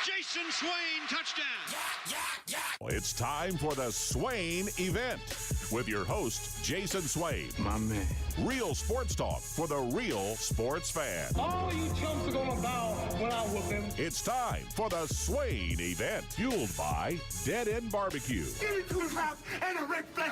Jason Swain, touchdown. It's time for the Swain Event with your host, Jason Swain. My man. Real sports talk for the real sports fan. All you chumps are gonna bow when I whoop him. It's time for the Swain Event, fueled by Dead End Barbecue. Give me 2 laps and a Ric Flair.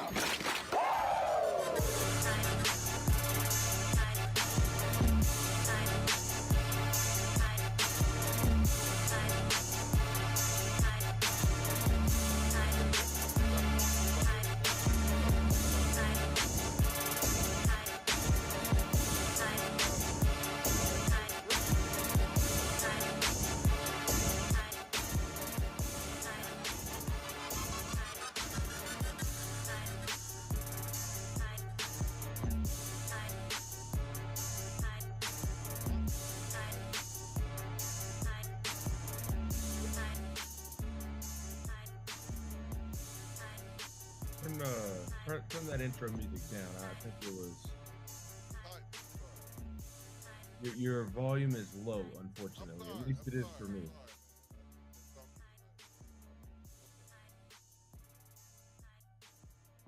Turn that intro music down. I think it was. Your volume is low, unfortunately. At least it is for me.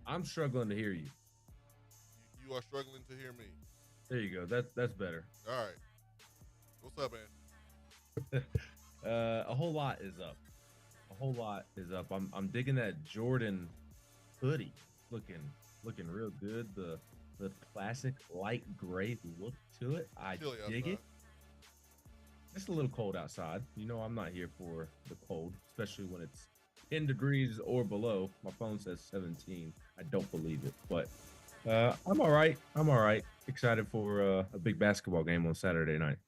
I'm struggling to hear you. You are struggling to hear me. There you go. That's better. All right. What's up, man? A whole lot is up. I'm digging that Jordan hoodie. Looking real good. The classic light gray look to it. I dig it. It's a little cold outside. You know I'm not here for the cold, especially when it's 10 degrees or below. My phone says 17. I don't believe it, but I'm all right. Excited for a big basketball game on Saturday night.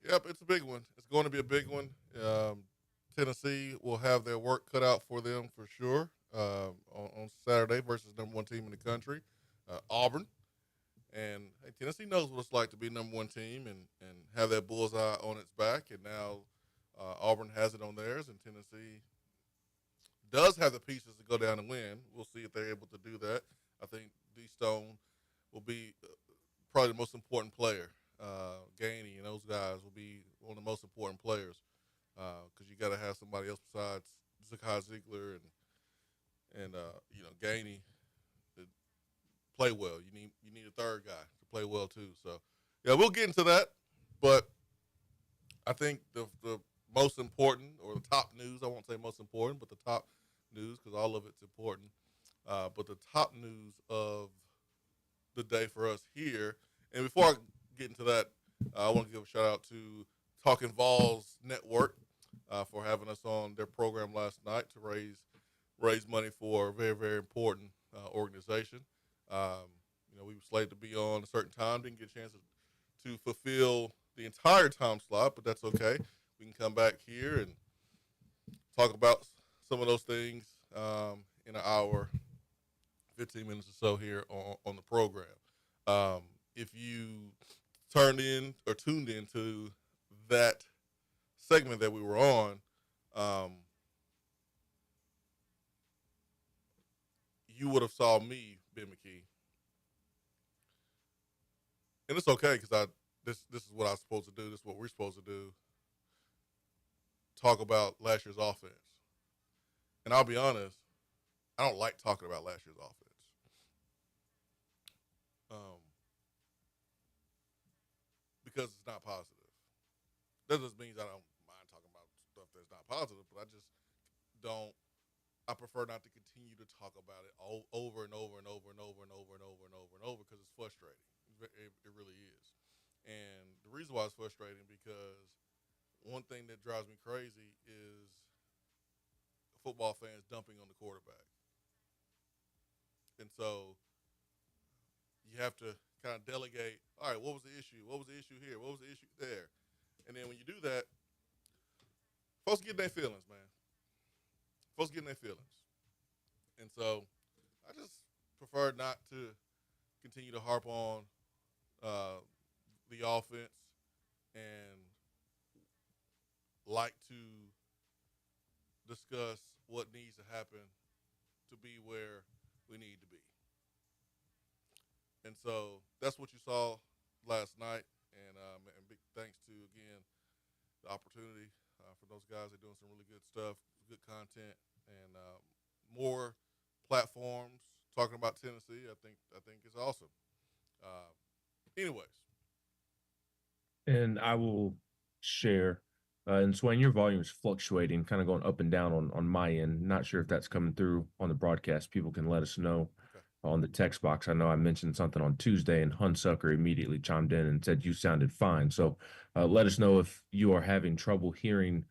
Yep, it's a big one. It's going to be a big one. Tennessee will have their work cut out for them for sure on Saturday versus number one team in the country, Auburn. And hey, Tennessee knows what it's like to be number one team and have that bullseye on its back. And now Auburn has it on theirs, and Tennessee does have the pieces to go down and win. We'll see if they're able to do that. I think D. Stone will be probably the most important player. Gainey and those guys will be one of the most important players because you got to have somebody else besides Zakai Ziegler and Gainey to play well. You need a third guy to play well too. So yeah, we'll get into that. But I think the most important, or the top news, I won't say most important, but the top news, because all of it's important. But the top news of the day for us here, and before I get into that, I want to give a shout out to Talking Vols Network for having us on their program last night to raise money for a very, very important organization. We were slated to be on a certain time, didn't get a chance to fulfill the entire time slot, but that's okay. We can come back here and talk about some of those things in an hour, 15 minutes or so here on the program. If you tuned into that segment that we were on, you would have saw me, Ben McKee. And it's okay because this is what I'm supposed to do. This is what we're supposed to do. Talk about last year's offense. And I'll be honest, I don't like talking about last year's offense. Because it's not positive. That just means I don't mind talking about stuff that's not positive, but I just don't. I prefer not to continue to talk about it over and over and over and over and over and over and over and over because it's frustrating. It really is. And the reason why it's frustrating because one thing that drives me crazy is football fans dumping on the quarterback. And so you have to kind of delegate, all right, what was the issue? What was the issue here? What was the issue there? And then when you do that, folks get in their feelings, man. Folks get in their feelings. And so I just prefer not to continue to harp on the offense and like to discuss what needs to happen to be where we need to be. And so that's what you saw last night. And big thanks to, again, the opportunity for those guys. They're doing some really good stuff, good content, and more platforms talking about Tennessee. I think it's awesome. Anyways, And I will share. And Swain, your volume is fluctuating, kind of going up and down on my end. Not sure if that's coming through on the broadcast. People can let us know okay. on the text box. I know I mentioned something on Tuesday, and Hunsucker immediately chimed in and said you sounded fine. So let us know if you are having trouble hearing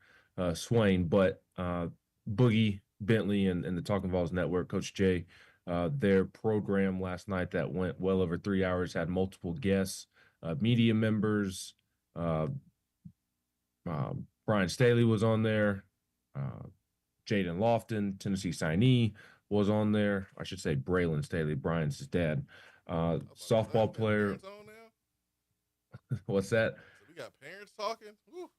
Swain. But Boogie, Bentley, and the Talking Balls Network, Coach Jay, their program last night that went well over 3 hours had multiple guests, media members. Uh, Brian Staley was on there. Jaden Lofton, Tennessee signee, was on there. I should say Braylon Staley, Brian's his dad. Softball player. Parents on now? What's that? So we got parents talking. Woo.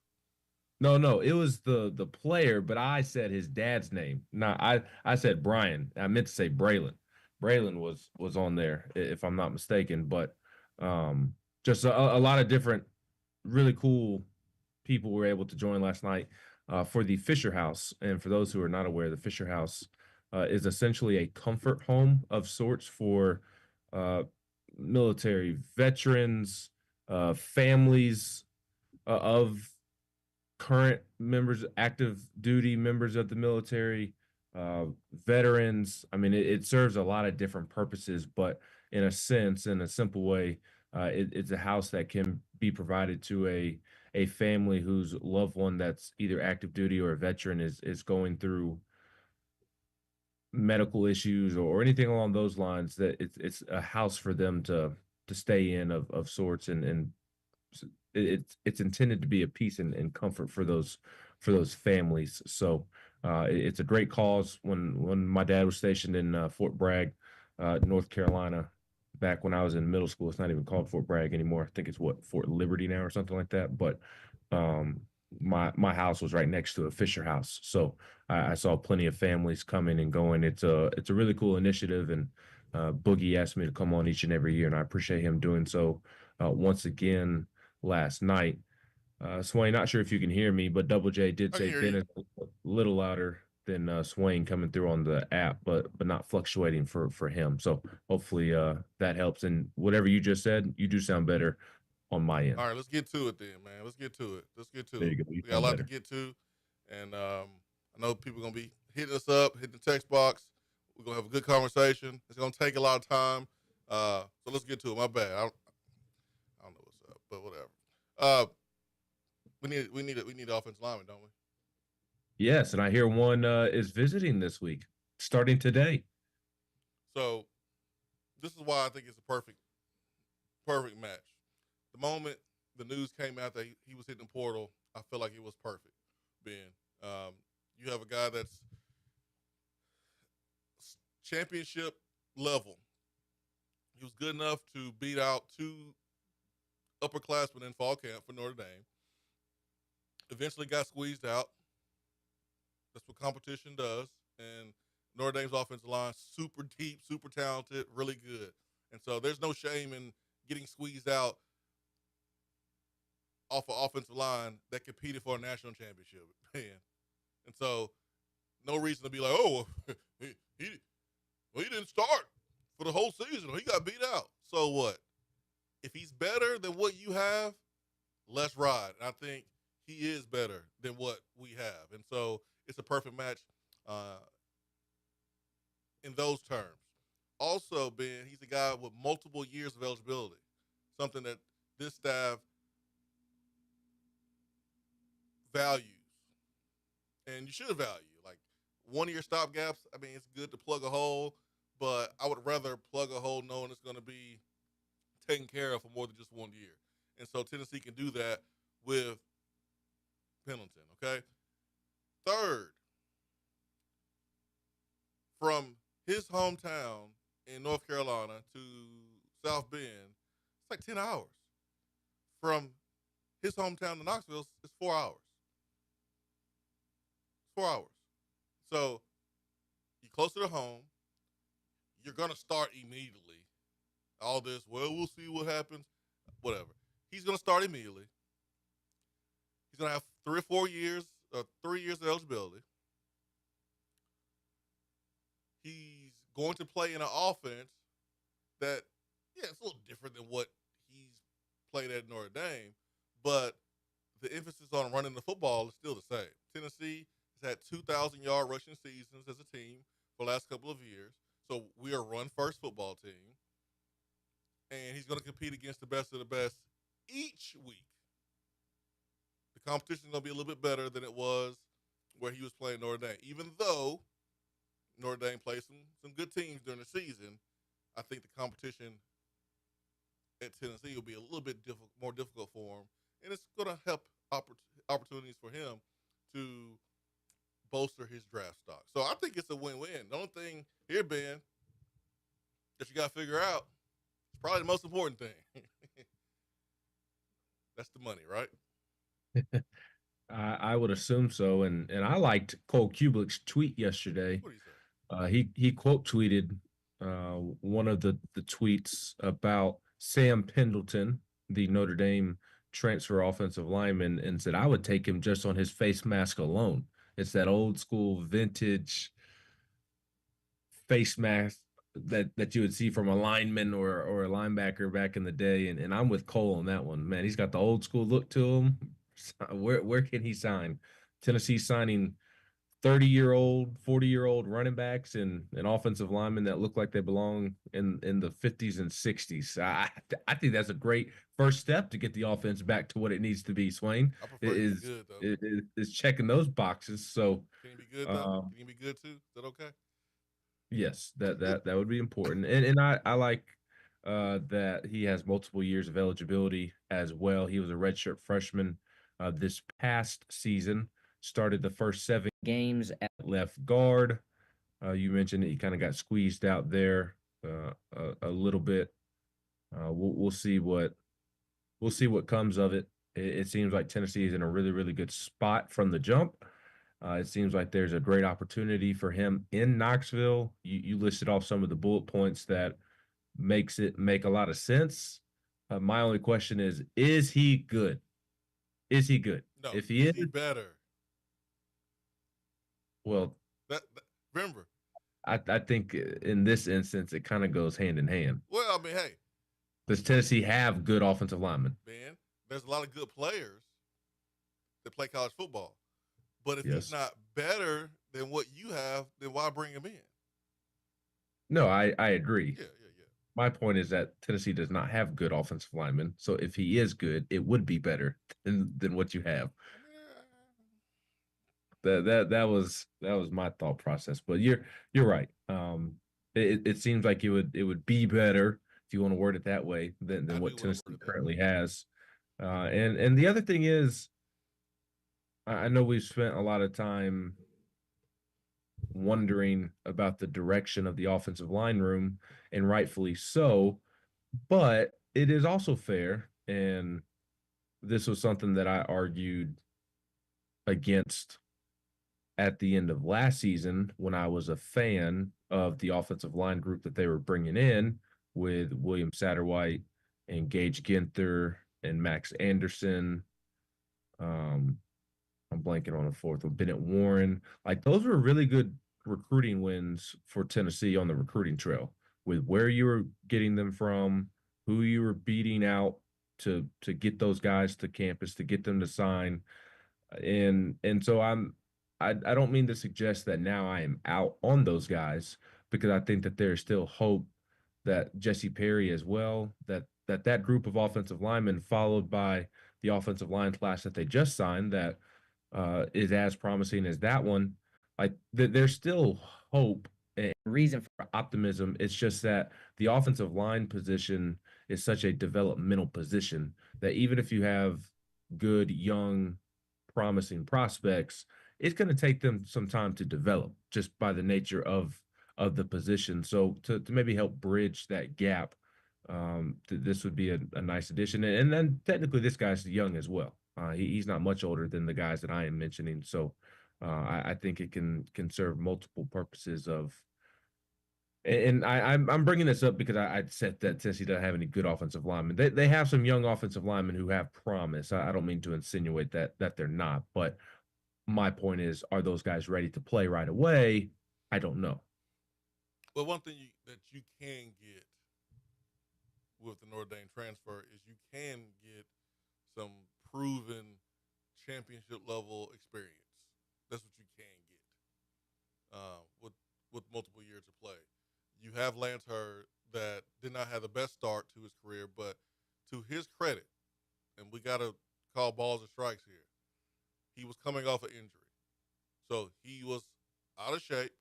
No, it was the player, but I said his dad's name. No, I said Brian. I meant to say Braylon. Braylon was on there, if I'm not mistaken. But just a lot of different, really cool people were able to join last night for the Fisher House. And for those who are not aware, the Fisher House is essentially a comfort home of sorts for military veterans, families of current members, active duty members of the military, veterans. I mean, it serves a lot of different purposes, but in a sense, in a simple way, it's a house that can be provided to a family whose loved one that's either active duty or a veteran is going through medical issues or anything along those lines. That it's a house for them to stay in of sorts, and it's intended to be a peace and comfort for those families. So it's a great cause. When my dad was stationed in Fort Bragg, North Carolina, back when I was in middle school, it's not even called Fort Bragg anymore. I think it's Fort Liberty now or something like that. But my house was right next to a Fisher House, so I saw plenty of families coming and going. It's a really cool initiative, and Boogie asked me to come on each and every year, and I appreciate him doing so once again last night. Swain, not sure if you can hear me, but Double J did say Ben is a little louder than Swain coming through on the app, but not fluctuating for him. So hopefully that helps. And whatever you just said, you do sound better on my end. All right, let's get to it then, man. Let's get to it. There you go. We got a lot to get to, and I know people are gonna be hitting us up, hitting the text box. We're gonna have a good conversation. It's gonna take a lot of time, so let's get to it. My bad. I don't know what's up, but whatever. We need offensive lineman, don't we? Yes, and I hear one is visiting this week, starting today. So this is why I think it's a perfect match. The moment the news came out that he was hitting the portal, I feel like it was perfect. Ben, you have a guy that's championship level. He was good enough to beat out 2 upperclassmen in fall camp for Notre Dame. Eventually got squeezed out. That's what competition does. And Notre Dame's offensive line, super deep, super talented, really good. And so there's no shame in getting squeezed out off an offensive line that competed for a national championship, man. And so no reason to be like, oh, he didn't start for the whole season. He got beat out. So what? If he's better than what you have, let's ride. And I think he is better than what we have. And so it's a perfect match in those terms. Also, Ben, he's a guy with multiple years of eligibility, something that this staff values. And you should value. Like 1-year stopgaps, I mean, it's good to plug a hole, but I would rather plug a hole knowing it's going to be taken care of for more than just 1 year. And so Tennessee can do that with Pendleton, okay? Third, from his hometown in North Carolina to South Bend, it's like 10 hours. From his hometown to Knoxville, it's 4 hours. 4 hours. So you're closer to home. You're going to start immediately. All this, well, we'll see what happens. Whatever. He's going to start immediately. He's going to have 3 or 4 years 3 years of eligibility. He's going to play in an offense that, yeah, it's a little different than what he's played at Notre Dame, but the emphasis on running the football is still the same. Tennessee has had 2,000-yard rushing seasons as a team for the last couple of years, so we are a run-first football team, and he's going to compete against the best of the best each week. The competition is going to be a little bit better than it was where he was playing Notre Dame. Even though Notre Dame plays some good teams during the season, I think the competition at Tennessee will be a little bit more difficult for him, and it's going to help opportunities for him to bolster his draft stock. So I think it's a win-win. The only thing here, Ben, that you got to figure out is probably the most important thing. That's the money, right? I would assume so, and I liked Cole Kublik's tweet yesterday. What do you say? He quote tweeted one of the tweets about Sam Pendleton, the Notre Dame transfer offensive lineman, and said I would take him just on his face mask alone. It's that old school vintage face mask that you would see from a lineman or a linebacker back in the day, and I'm with Cole on that one. Man, he's got the old school look to him. Where can he sign? Tennessee signing 30-year-old, 40-year-old running backs and offensive linemen that look like they belong in the 50s and 60s. I think that's a great first step to get the offense back to what it needs to be, Swain. I prefer to be good, though. Is checking those boxes. So can he be good, though? Can he be good, too? Is that okay? yes, that would be important. And I like that he has multiple years of eligibility as well. He was a redshirt freshman this past season, started the first 7 games at left guard. You mentioned that he kind of got squeezed out there a little bit. We'll see what comes of it. It seems like Tennessee is in a really, really good spot from the jump. It seems like there's a great opportunity for him in Knoxville. You listed off some of the bullet points that make a lot of sense. My only question is he good? Is he good? No. If he is he better? Well, remember, I think in this instance it kind of goes hand in hand. Well, I mean, hey, does Tennessee have good offensive linemen? Ben, there's a lot of good players that play college football, but if Yes. he's not better than what you have, then why bring him in? No, I agree. Yeah. My point is that Tennessee does not have good offensive linemen, so if he is good, it would be better than what you have. That was my thought process, but you're right. It seems like it would be better, if you want to word it that way, than what Tennessee currently has. And the other thing is, I know we've spent a lot of time wondering about the direction of the offensive line room, and rightfully so, but it is also fair, and this was something that I argued against at the end of last season when I was a fan of the offensive line group that they were bringing in with William Satterwhite and Gage Ginther and Max Anderson. I'm blanking on the fourth with Bennett Warren. Like, those were really good recruiting wins for Tennessee on the recruiting trail, with where you were getting them from, who you were beating out to get those guys to campus, to get them to sign. And so I don't mean to suggest that now I am out on those guys, because I think that there's still hope that Jesse Perry as well, that group of offensive linemen, followed by the offensive line class that they just signed, that is as promising as that one. Like, there's still hope and reason for optimism. It's just that the offensive line position is such a developmental position that even if you have good, young, promising prospects, it's going to take them some time to develop, just by the nature of the position. So to maybe help bridge that gap, this would be a nice addition. And then technically this guy's young as well. He's not much older than the guys that I am mentioning. So I think it can serve multiple purposes of. And I'm bringing this up because I said that Tennessee doesn't have any good offensive linemen. They have some young offensive linemen who have promise. I don't mean to insinuate that they're not, but my point is, are those guys ready to play right away? I don't know. Well, one thing that you can get with the Notre Dame transfer is you can get some proven championship level experience. That's what you can get with multiple years of play. You have Lance Hurd that did not have the best start to his career, but to his credit, and we got to call balls and strikes here, he was coming off an injury. So he was out of shape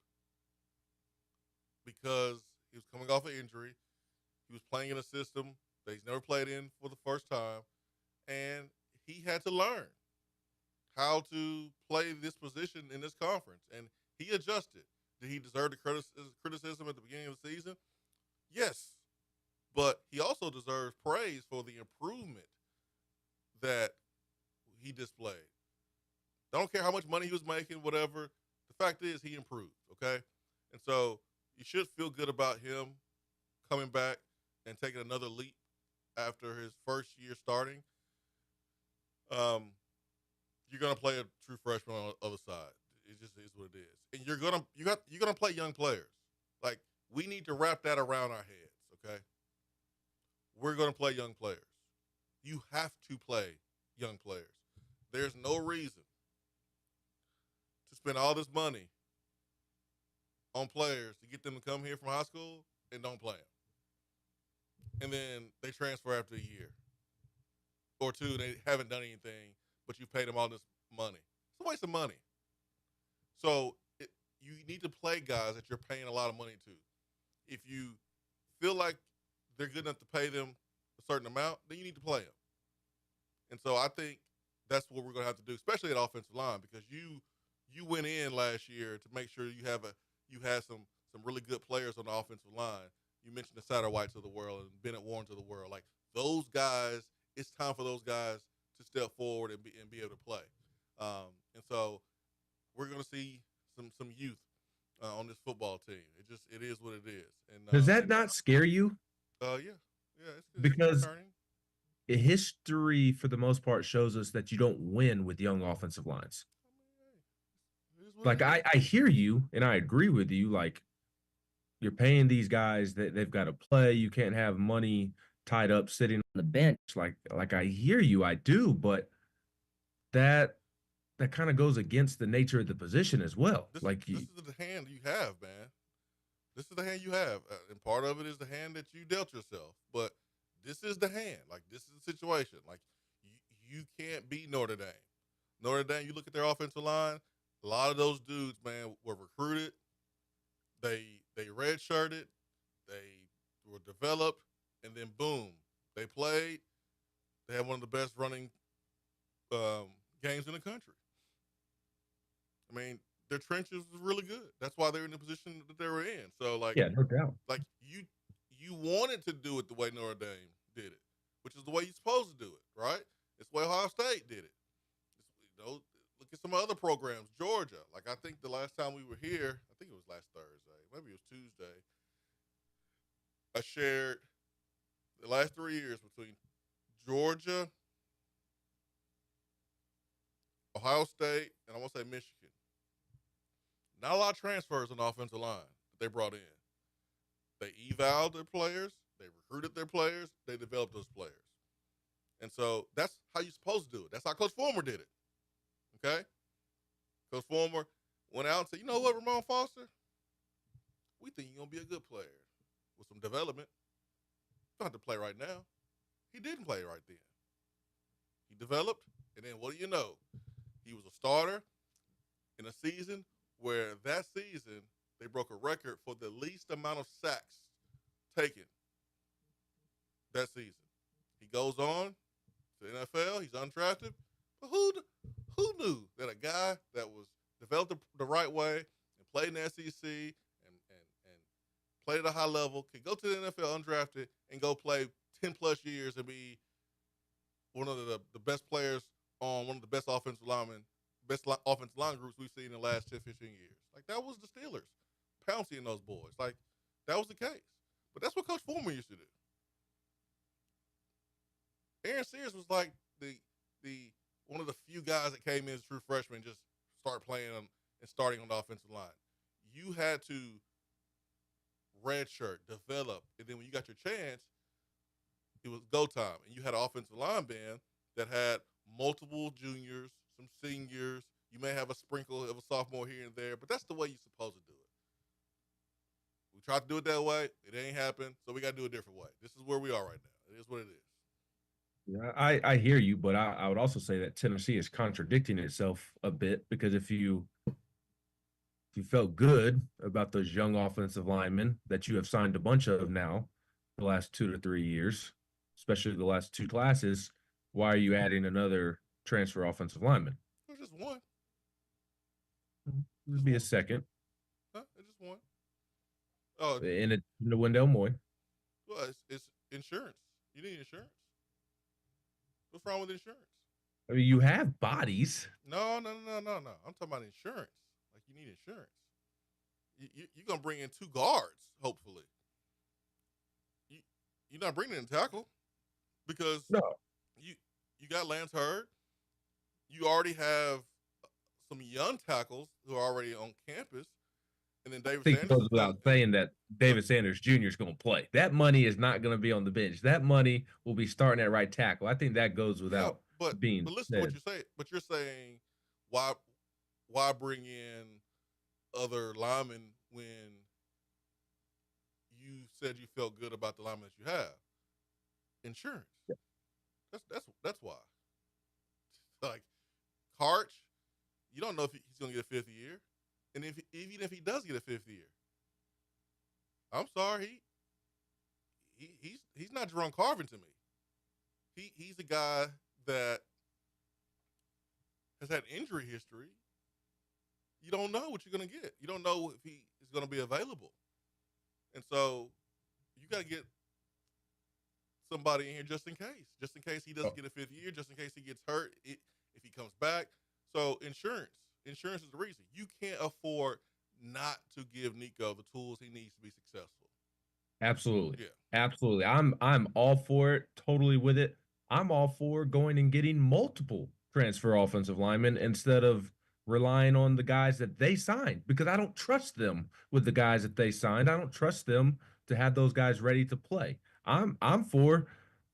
because he was coming off an injury. He was playing in a system that he's never played in for the first time, and he had to learn how to play this position in this conference, and he adjusted. Did he deserve the criticism at the beginning of the season? Yes, but he also deserves praise for the improvement that he displayed. I don't care how much money he was making, whatever. The fact is he improved, okay? And so you should feel good about him coming back and taking another leap after his first year starting. You're gonna play a true freshman on the other side. It just is what it is, and you're gonna play young players. Like, we need to wrap that around our heads, okay? We're gonna play young players. You have to play young players. There's no reason to spend all this money on players to get them to come here from high school and don't play them, and then they transfer after a year or two. They haven't done anything, but you paid them all this money. It's a waste of money. So you need to play guys that you're paying a lot of money to. If you feel like they're good enough to pay them a certain amount, then you need to play them. And so I think that's what we're going to have to do, especially at offensive line, because you went in last year to make sure you had some really good players on the offensive line. You mentioned the Satterwhites of the world and Bennett Warrens of the world. Like, those guys, it's time for those guys to step forward and be able to play. And so we're going to see some youth on this football team. It is what it is. And Does that not scare you? Yeah, it's Because concerning. history, for the most part, shows us that you don't win with young offensive lines. It is what Like, it is. I hear you, and I agree with you. Like, you're paying these guys that they've got to play. You can't have money tied up sitting on the bench. Like I hear you, I do, but that kind of goes against the nature of the position as well. This Like, is the hand you have, man. This is the hand you have, and part of it is the hand that you dealt yourself. But this is the hand. Like, this is the situation. Like, you can't beat Notre Dame. Notre Dame, you look at their offensive line. A lot of those dudes, man, were recruited. They redshirted. They were developed, and then boom, they played. They had one of the best running games in the country. I mean, their trenches was really good. That's why they're in the position that they were in. So, like, yeah, no doubt. like you wanted to do it the way Notre Dame did it, which is the way you're supposed to do it, right? It's the way Ohio State did it. Look at some other programs. Georgia, like, I think the last time we were here, I think it was last Thursday, maybe it was Tuesday. I shared the last 3 years between Georgia, Ohio State, and I want to say Michigan. Not a lot of transfers on the offensive line that they brought in. They evaled their players, they recruited their players, they developed those players. And so that's how you're supposed to do it. That's how Coach Fulmer did it. Okay? Coach Fulmer went out and said, you know what, Ramon Foster? We think you're going to be a good player with some development. You don't have to play right now. He didn't play right then. He developed, and then what do you know? He was a starter in a season where that season they broke a record for the least amount of sacks taken that season. He goes on to the NFL. He's undrafted. But who knew that a guy that was developed the right way and played in the SEC and played at a high level could go to the NFL undrafted and go play 10-plus years and be one of the best players on one of the best offensive line groups we've seen in the last 10, 15 years. Like, that was the Steelers pouncing those boys. Like, that was the case. But that's what Coach Fulmer used to do. Aaron Sears was like the one of the few guys that came in as true freshman, just start playing and starting on the offensive line. You had to redshirt, develop, and then when you got your chance, it was go time. And you had an offensive line band that had multiple juniors, some seniors. You may have a sprinkle of a sophomore here and there, but that's the way you're supposed to do it. We tried to do it that way. It ain't happened, so we got to do it a different way. This is where we are right now. It is what it is. Yeah, I hear you, but I would also say that Tennessee is contradicting itself a bit because if you felt good about those young offensive linemen that you have signed a bunch of now the last 2 to 3 years, especially the last two classes, why are you adding another transfer offensive lineman? It's just one. It'd be a second. Huh? It's just one. Oh, In the Wendell Moy. well, it's insurance. You need insurance. What's wrong with insurance? I mean, you have bodies. No. I'm talking about insurance. Like you need insurance. You're gonna bring in 2 guards, hopefully. You're not bringing in a tackle because No. you got Lance Hurd. You already have some young tackles who are already on campus, and then David I think it Sanders. goes without saying that David Sanders Jr. is going to play. That money is not going to be on the bench. That money will be starting at right tackle. I think that goes without being But listen said. to what you're saying. But you're saying why bring in other linemen when you said you felt good about the linemen that you have? Insurance. Yeah. That's why. Like Karch, you don't know if he's going to get a 5th year, and even if he does get a 5th year, I'm sorry, he's not Jerome Carvin to me. He's a guy that has had injury history. You don't know what you're going to get. You don't know if he is going to be available. And so you got to get somebody in here just in case he doesn't get a 5th year, just in case he gets hurt, if he comes back. So insurance is the reason. You can't afford not to give Nico the tools he needs to be successful. Absolutely. Yeah. Absolutely. I'm all for it, totally with it. I'm all for going and getting multiple transfer offensive linemen instead of relying on the guys that they signed because I don't trust them with the guys that they signed. I don't trust them to have those guys ready to play. I'm for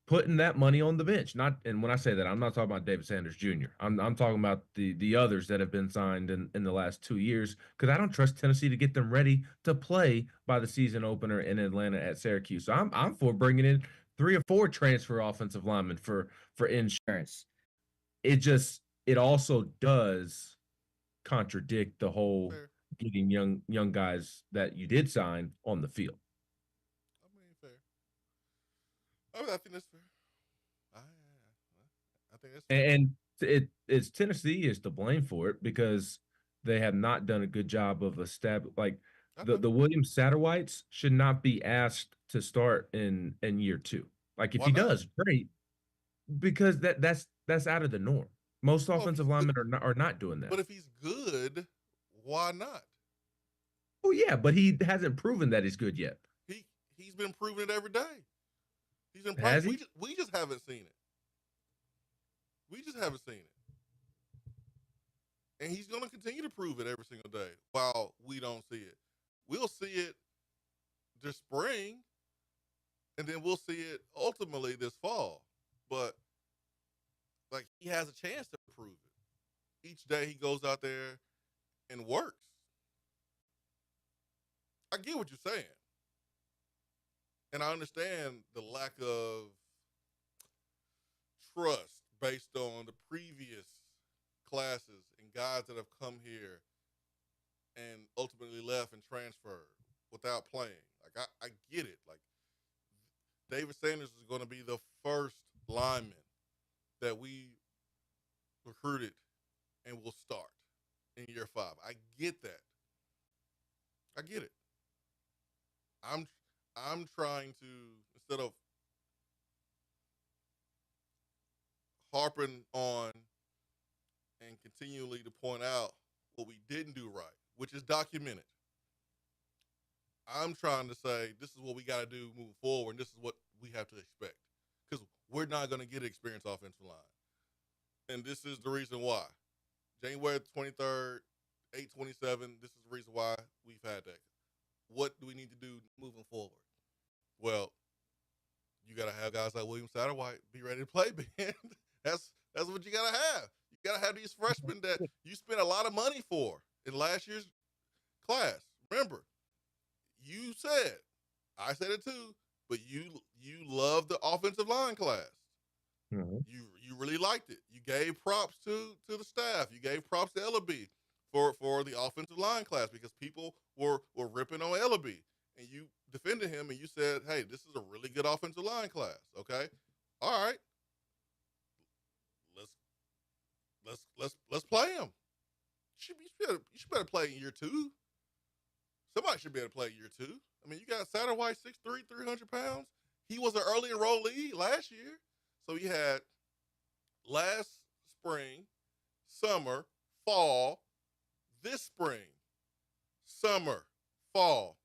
putting that money on the bench. And when I say that, I'm not talking about David Sanders Jr. I'm talking about the others that have been signed in the last 2 years because I don't trust Tennessee to get them ready to play by the season opener in Atlanta at Syracuse. So I'm for bringing in 3 or 4 transfer offensive linemen for insurance. It also does contradict the whole Fair. getting young guys that you did sign on the field. I mean, fair. I think that's fair. I think that's fair. And it's Tennessee is to blame for it because they have not done a good job of like the Williams Satterwhites should not be asked to start in year 2. Like if Why he not? does, great, because that's out of the norm. Most offensive linemen are not doing that. But if he's good, why not? Oh yeah, but he hasn't proven that he's good yet. He's been proving it every day. He's been Has playing. he? We just haven't seen it. We just haven't seen it. And he's going to continue to prove it every single day while we don't see it. We'll see it this spring, and then we'll see it ultimately this fall. But, like, he has a chance to prove it. Each day he goes out there and works. I get what you're saying. And I understand the lack of trust based on the previous classes and guys that have come here and ultimately left and transferred without playing. Like, I get it. Like, David Sanders is going to be the first lineman that we recruited and will start in year 5. I get that. I get it. I'm trying to, instead of harping on and continually to point out what we didn't do right, which is documented, I'm trying to say this is what we got to do moving forward, and this is what we have to expect. Because we're not going to get an experienced offensive line. And this is the reason why. January 23rd, 8/27. This is the reason why we've had that. What do we need to do moving forward? Well, you got to have guys like William Satterwhite be ready to play, Ben. That's what you got to have. You got to have these freshmen that you spent a lot of money for in last year's class. Remember, you said, I said it too, but you love the offensive line class. Mm-hmm. You really liked it. You gave props to the staff. You gave props to Ellaby for the offensive line class because people were ripping on Ellaby, and you defended him and you said, "Hey, this is a really good offensive line class." Okay, all right, let's play him. You should better play in year 2. Somebody should be able to play year 2. I mean, you got Satterwhite 6'3", 300 pounds. He was an early enrollee last year. So he had last spring, summer, fall, this spring, summer, fall.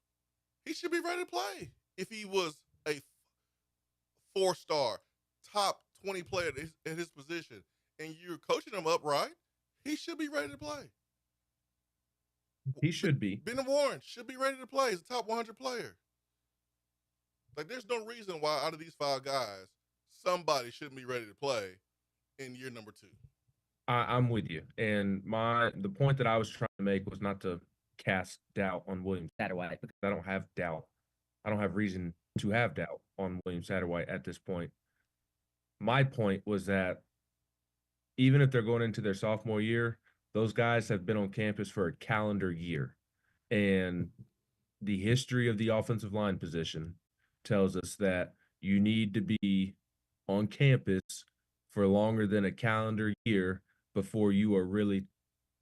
He should be ready to play if he was a 4-star, top 20 player in his position, and you're coaching him up right, he should be ready to play. He should be. Ben Warren should be ready to play. He's a top 100 player. Like, there's no reason why out of these 5 guys, somebody shouldn't be ready to play in year number 2. I'm with you. And the point that I was trying to make was not to cast doubt on William Satterwhite because I don't have doubt. I don't have reason to have doubt on William Satterwhite at this point. My point was that even if they're going into their sophomore year, those guys have been on campus for a calendar year. And the history of the offensive line position tells us that you need to be on campus for longer than a calendar year before you are really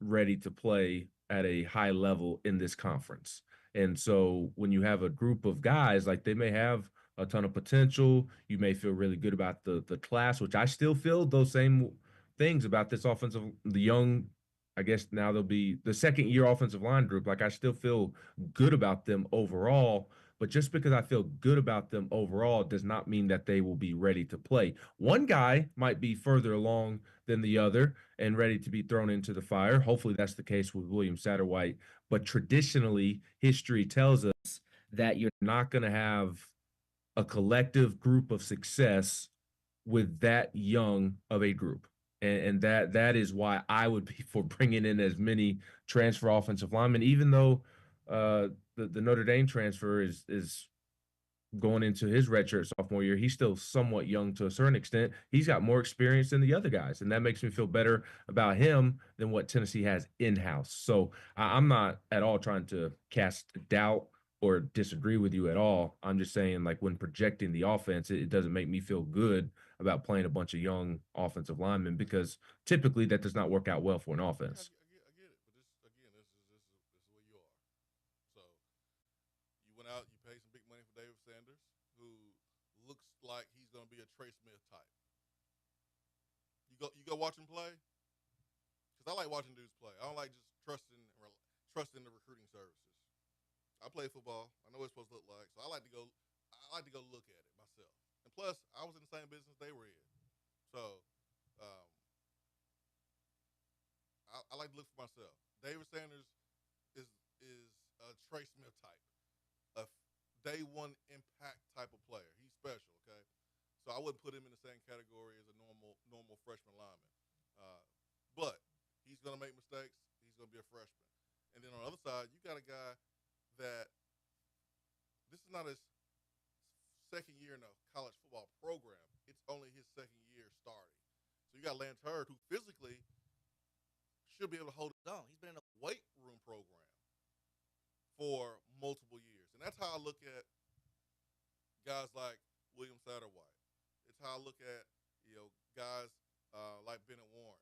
ready to play at a high level in this conference. And so when you have a group of guys, like they may have a ton of potential, you may feel really good about the class, which I still feel those same things about this the young, I guess now they'll be the second year offensive line group. Like I still feel good about them overall, but just because I feel good about them overall does not mean that they will be ready to play. One guy might be further along than the other and ready to be thrown into the fire. Hopefully that's the case with William Satterwhite. But traditionally, history tells us that you're not going to have a collective group of success with that young of a group. And that is why I would be for bringing in as many transfer offensive linemen, even though the Notre Dame transfer is going into his redshirt sophomore year. He's still somewhat young to a certain extent. He's got more experience than the other guys, and that makes me feel better about him than what Tennessee has in-house. So I'm not at all trying to cast doubt or disagree with you at all. I'm just saying, like, when projecting the offense, it doesn't make me feel good about playing a bunch of young offensive linemen because typically that does not work out well for an offense. I get it, but this is where you are. So you went out, you paid some big money for David Sanders, who looks like he's going to be a Trey Smith type. You go watch him play, because I like watching dudes play. I don't like just trusting the recruiting services. I play football. I know what it's supposed to look like, so I like to go look at it myself. And plus, I was in the same business they were in, so I like to look for myself. David Sanders is a Trey Smith type, a day one impact type of player. He's special, okay? So I wouldn't put him in the same category as a normal freshman lineman. But he's going to make mistakes. He's going to be a freshman. And then on the other side, you got a guy that this is not his second year in a college football program. It's only his second year starting. So you got Lance Hurd, who physically should be able to hold his own. He's been in a weight room program for multiple years. And that's how I look at guys like William Satterwhite. It's how I look at, guys like Bennett Warren.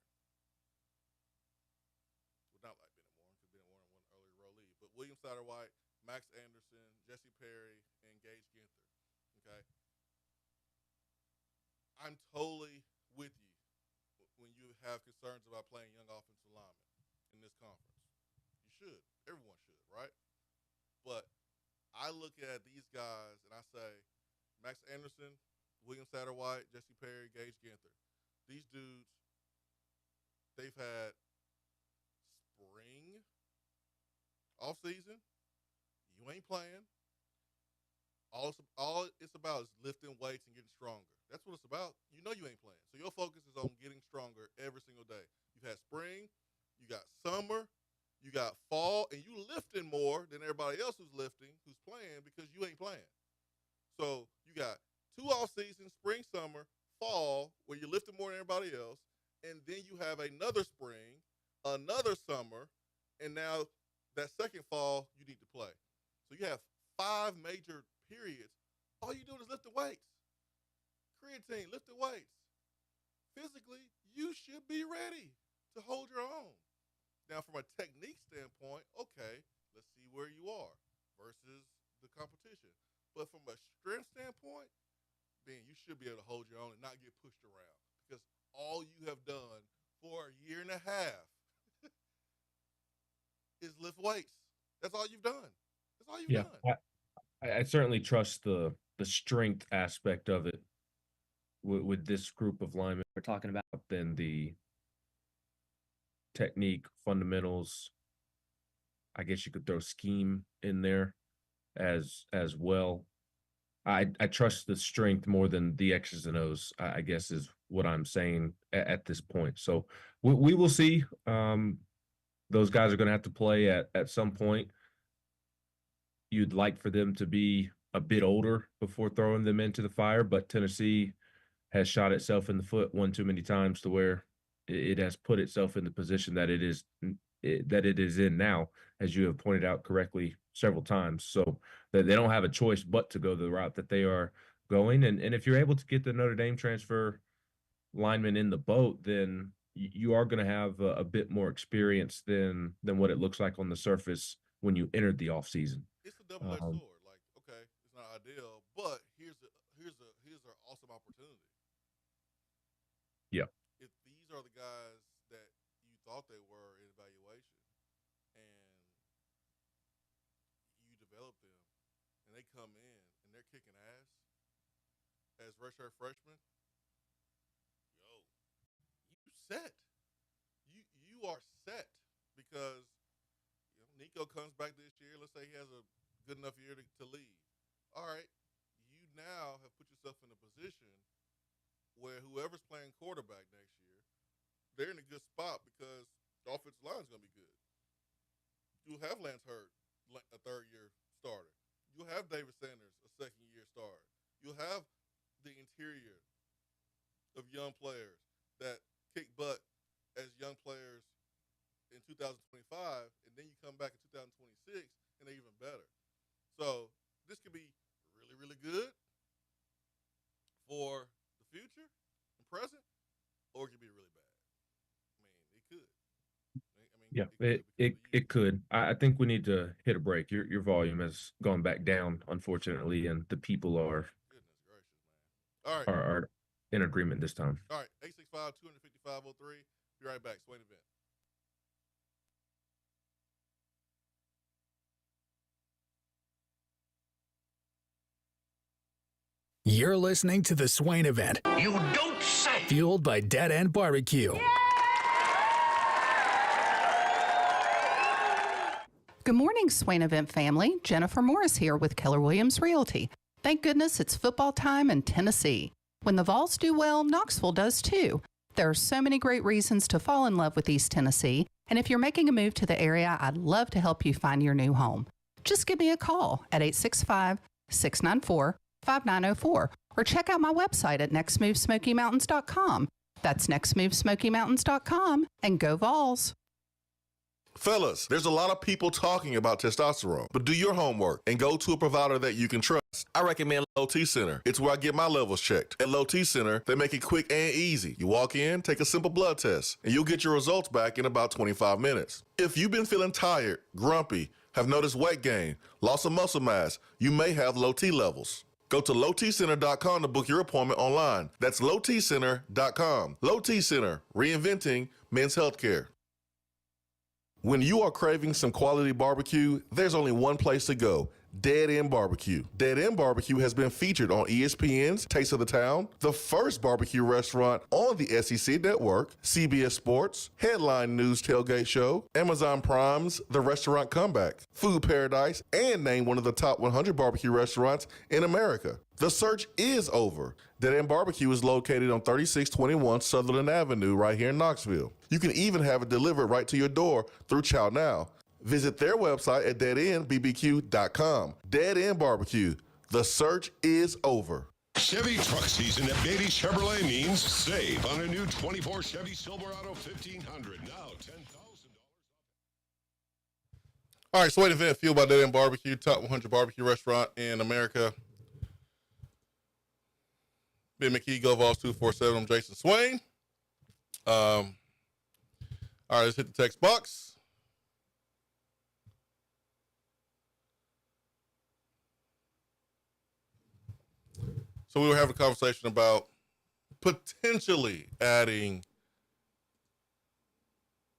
Well, not like Bennett Warren, because Bennett Warren won an early enrollee. But William Satterwhite, Max Anderson, Jesse Perry, and Gage Ginther. Okay? I'm totally with you when you have concerns about playing young offensive linemen in this conference. You should. Everyone should, right? But I look at these guys and I say, Max Anderson, William Satterwhite, Jesse Perry, Gage Ginther. These dudes, they've had spring, off season, you ain't playing. All it's about is lifting weights and getting stronger. That's what it's about. You know you ain't playing. So your focus is on getting stronger every single day. You've had spring, you got summer, you got fall, and you lifting more than everybody else who's lifting, who's playing, because you ain't playing. So you got 2 off seasons, spring, summer, fall, where you're lifting more than everybody else, and then you have another spring, another summer, and now that second fall you need to play. So you have 5 major periods. All you do is lifting weights. Creatine, lifting weights. Physically, you should be ready to hold your own. Now, from a technique standpoint, okay, let's see where you are versus the competition. But from a strength standpoint, then you should be able to hold your own and not get pushed around, because all you have done for a year and a half is lift weights. That's all you've done. That's all you've done. I certainly trust the strength aspect of it with this group of linemen we're talking about than the technique, fundamentals. I guess you could throw scheme in there as well. I trust the strength more than the X's and O's, I guess is what I'm saying at this point. So we will see. Those guys are going to have to play at some point. You'd like for them to be a bit older before throwing them into the fire, but Tennessee has shot itself in the foot one too many times to where it has put itself in the position that it is in now, as you have pointed out correctly several times. So that they don't have a choice but to go the route that they are going. And if you're able to get the Notre Dame transfer lineman in the boat, then you are going to have a bit more experience than what it looks like on the surface when you entered the offseason. It's a double-edged sword. Like, okay, it's not ideal, but here's an awesome opportunity. Yeah. If these are the guys that you thought they were in evaluation, and you develop them, and they come in and they're kicking ass as redshirt freshmen, you set. You are set, because Nico comes back this year. Let's say he has a good enough year to leave. All right, you now have put yourself in a position where whoever's playing quarterback next year, they're in a good spot, because the offensive line is going to be good. You'll have Lance Hurd, a third-year starter. You'll have David Sanders, a second-year starter. You'll have the interior of young players that kick butt as young players in 2025, and then you come back in 2026 and they're even better. So this could be really, really good for the future and present, or it could be really bad. I mean, it could. It could. I think we need to hit a break. Your volume has gone back down, unfortunately, and the people are goodness gracious, man. All right. are in agreement this time. All right, 865-255-03. Be right back. Swain Event. You're listening to the Swain Event. You don't say. Fueled by Dead End Barbecue. Good morning, Swain Event family. Jennifer Morris here with Keller Williams Realty. Thank goodness it's football time in Tennessee. When the Vols do well, Knoxville does too. There are so many great reasons to fall in love with East Tennessee, and if you're making a move to the area, I'd love to help you find your new home. Just give me a call at 865-694-5904 or check out my website at nextmovesmokymountains.com. That's nextmovesmokymountains.com, and go Vols. Fellas, there's a lot of people talking about testosterone, but do your homework and go to a provider that you can trust. I recommend Low T Center. It's where I get my levels checked. At Low T Center, they make it quick and easy. You walk in, take a simple blood test, and you'll get your results back in about 25 minutes. If you've been feeling tired, grumpy, have noticed weight gain, loss of muscle mass, you may have low T levels. Go to lowtcenter.com to book your appointment online. That's lowtcenter.com. Low T Center, reinventing men's healthcare. When you are craving some quality barbecue, there's only one place to go. Dead End Barbecue. Dead End Barbecue has been featured on ESPN's Taste of the Town, the first barbecue restaurant on the SEC Network, CBS Sports, Headline News Tailgate Show, Amazon Prime's The Restaurant Comeback, Food Paradise, and named one of the top 100 barbecue restaurants in America. The search is over. Dead End Barbecue is located on 3621 Sutherland Avenue right here in Knoxville. You can even have it delivered right to your door through Chow Now. Visit their website at deadendbbq.com. Dead End Barbecue. The search is over. Chevy truck season at Beatty Chevrolet means save on a new 24 Chevy Silverado 1500. Now $10,000. All right, Swain Event, fueled by Dead End Barbecue, top 100 barbecue restaurant in America. Ben McKee, Go Vols 247. I'm Jason Swain. All right, let's hit the text box. So we were having a conversation about potentially adding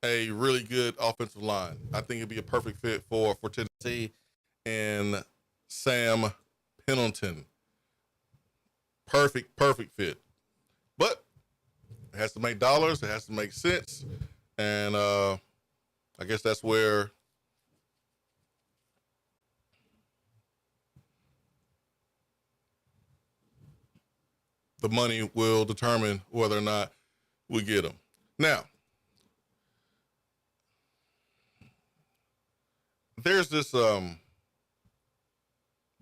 a really good offensive line. I think it'd be a perfect fit for Tennessee and Sam Pendleton. Perfect fit. But it has to make dollars. It has to make sense. And I guess that's where the money will determine whether or not we get them. Now, there's this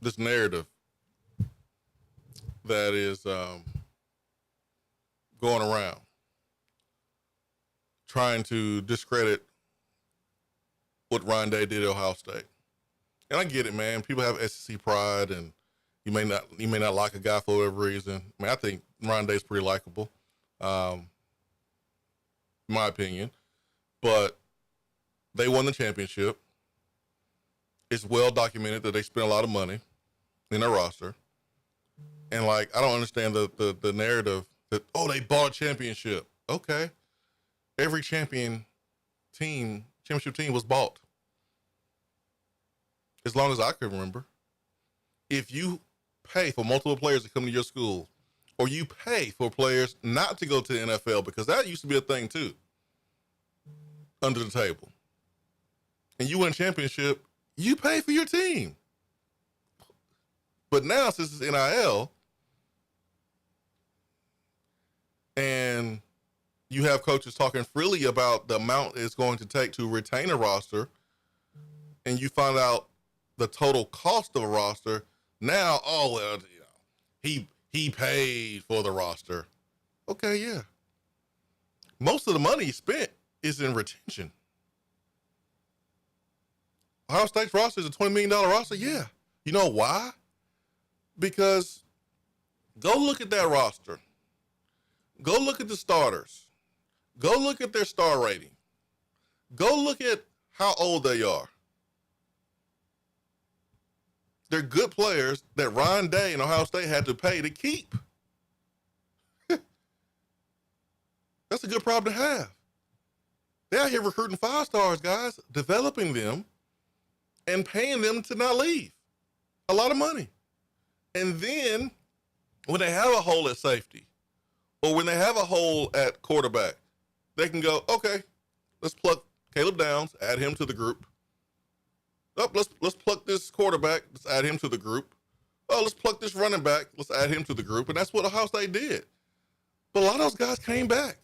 this narrative that is going around trying to discredit what Ryan Day did at Ohio State. And I get it, man. People have SEC pride, and you may not like a guy for whatever reason. I mean, I think Ryan Day's pretty likable, in my opinion. But they won the championship. It's well documented that they spent a lot of money in their roster. And, I don't understand the narrative that, they bought a championship. Okay. Every championship team was bought. As long as I can remember. If you pay for multiple players to come to your school, or you pay for players not to go to the NFL, because that used to be a thing too, under the table, and you win a championship, you pay for your team. But now, since it's NIL, and you have coaches talking freely about the amount it's going to take to retain a roster, and you find out the total cost of a roster, now, he paid for the roster. Okay, yeah. Most of the money he spent is in retention. Ohio State's roster is a $20 million roster? Yeah. You know why? Because go look at that roster. Go look at the starters. Go look at their star rating. Go look at how old they are. They're good players that Ryan Day and Ohio State had to pay to keep. That's a good problem to have. They're out here recruiting 5-stars, guys, developing them and paying them to not leave. A lot of money. And then when they have a hole at safety, or when they have a hole at quarterback, they can go, okay, let's pluck Caleb Downs, add him to the group. Oh, let's pluck this quarterback, let's add him to the group. Oh, let's pluck this running back, let's add him to the group. And that's what Ohio State did. But a lot of those guys came back.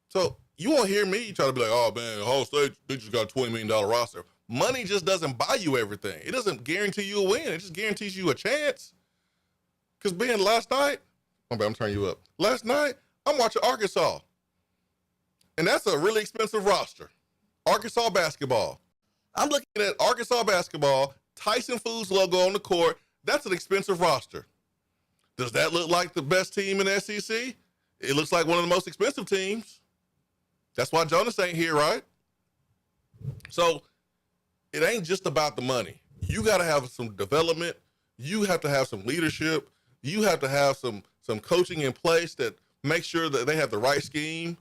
So you won't hear me try to be like, oh, man, Ohio State, they just got a $20 million roster. Money just doesn't buy you everything. It doesn't guarantee you a win. It just guarantees you a chance. Because, Ben, last night, I'm turning you up. Last night, I'm watching Arkansas. And that's a really expensive roster. Arkansas basketball. I'm looking at Arkansas basketball, Tyson Foods logo on the court. That's an expensive roster. Does that look like the best team in the SEC? It looks like one of the most expensive teams. That's why Jonas ain't here, right? So it ain't just about the money. You got to have some development. You have to have some leadership. You have to have some coaching in place that makes sure that they have the right scheme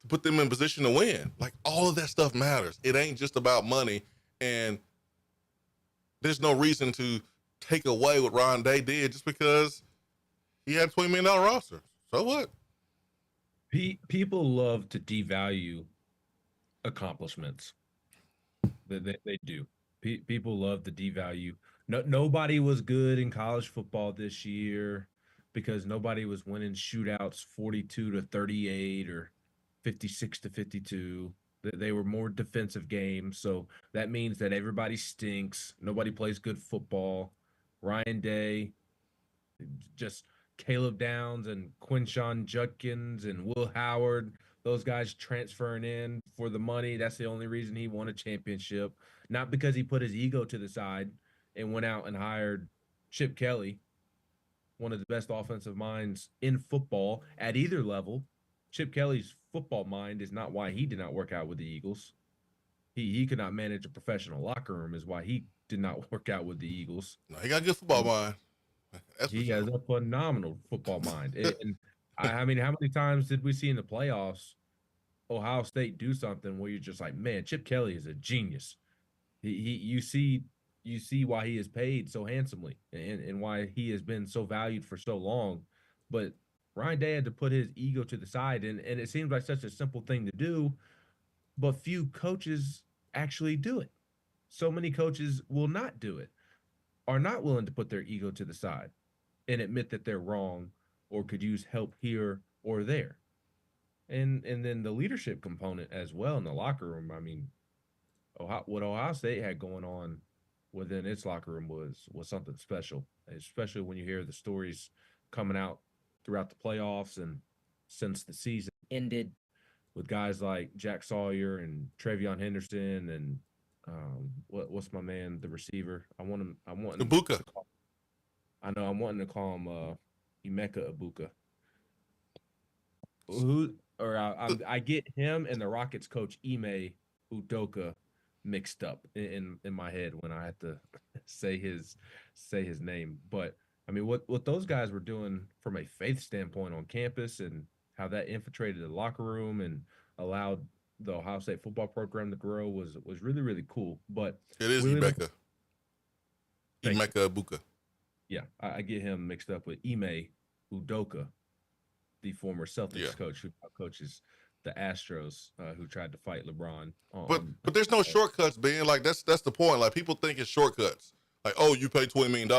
to put them in position to win. Like, all of that stuff matters. It ain't just about money. And there's no reason to take away what Ryan Day did just because he had a $20 million roster. So what? People love to devalue accomplishments. They do. People love to devalue. Nobody was good in college football this year because nobody was winning shootouts 42-38 or 56-52. They were more defensive games. So that means that everybody stinks. Nobody plays good football. Ryan Day, just Caleb Downs and Quinshon Judkins and Will Howard, those guys transferring in for the money. That's the only reason he won a championship. Not because he put his ego to the side and went out and hired Chip Kelly, one of the best offensive minds in football at either level. Chip Kelly's football mind is not why he did not work out with the Eagles. He could not manage a professional locker room is why he did not work out with the Eagles. No, he got a good football mind. He has a phenomenal football mind. And I mean, how many times did we see in the playoffs Ohio State do something where you're just like, man, Chip Kelly is a genius. You see why he is paid so handsomely and why he has been so valued for so long. But Ryan Day had to put his ego to the side, and it seems like such a simple thing to do, but few coaches actually do it. So many coaches will not do it, are not willing to put their ego to the side and admit that they're wrong or could use help here or there. And then the leadership component as well in the locker room. I mean, what Ohio State had going on within its locker room was something special, especially when you hear the stories coming out throughout the playoffs and since the season ended with guys like Jack Sawyer and Travion Henderson and what's my man, the receiver? I'm wanting Ibuka. I'm wanting to call him Emeka Ibuka. I get him and the Rockets coach Ime Udoka mixed up in my head when I had to say his name. But I mean, what those guys were doing from a faith standpoint on campus and how that infiltrated the locker room and allowed the Ohio State football program to grow was really, really cool. But it is Emeka Ibuka. Yeah, I get him mixed up with Ime Udoka, the former Celtics coach who coaches the Astros, who tried to fight LeBron. But there's no shortcuts, Ben. Like that's the point. Like people think it's shortcuts. Like, oh, you pay $20 million,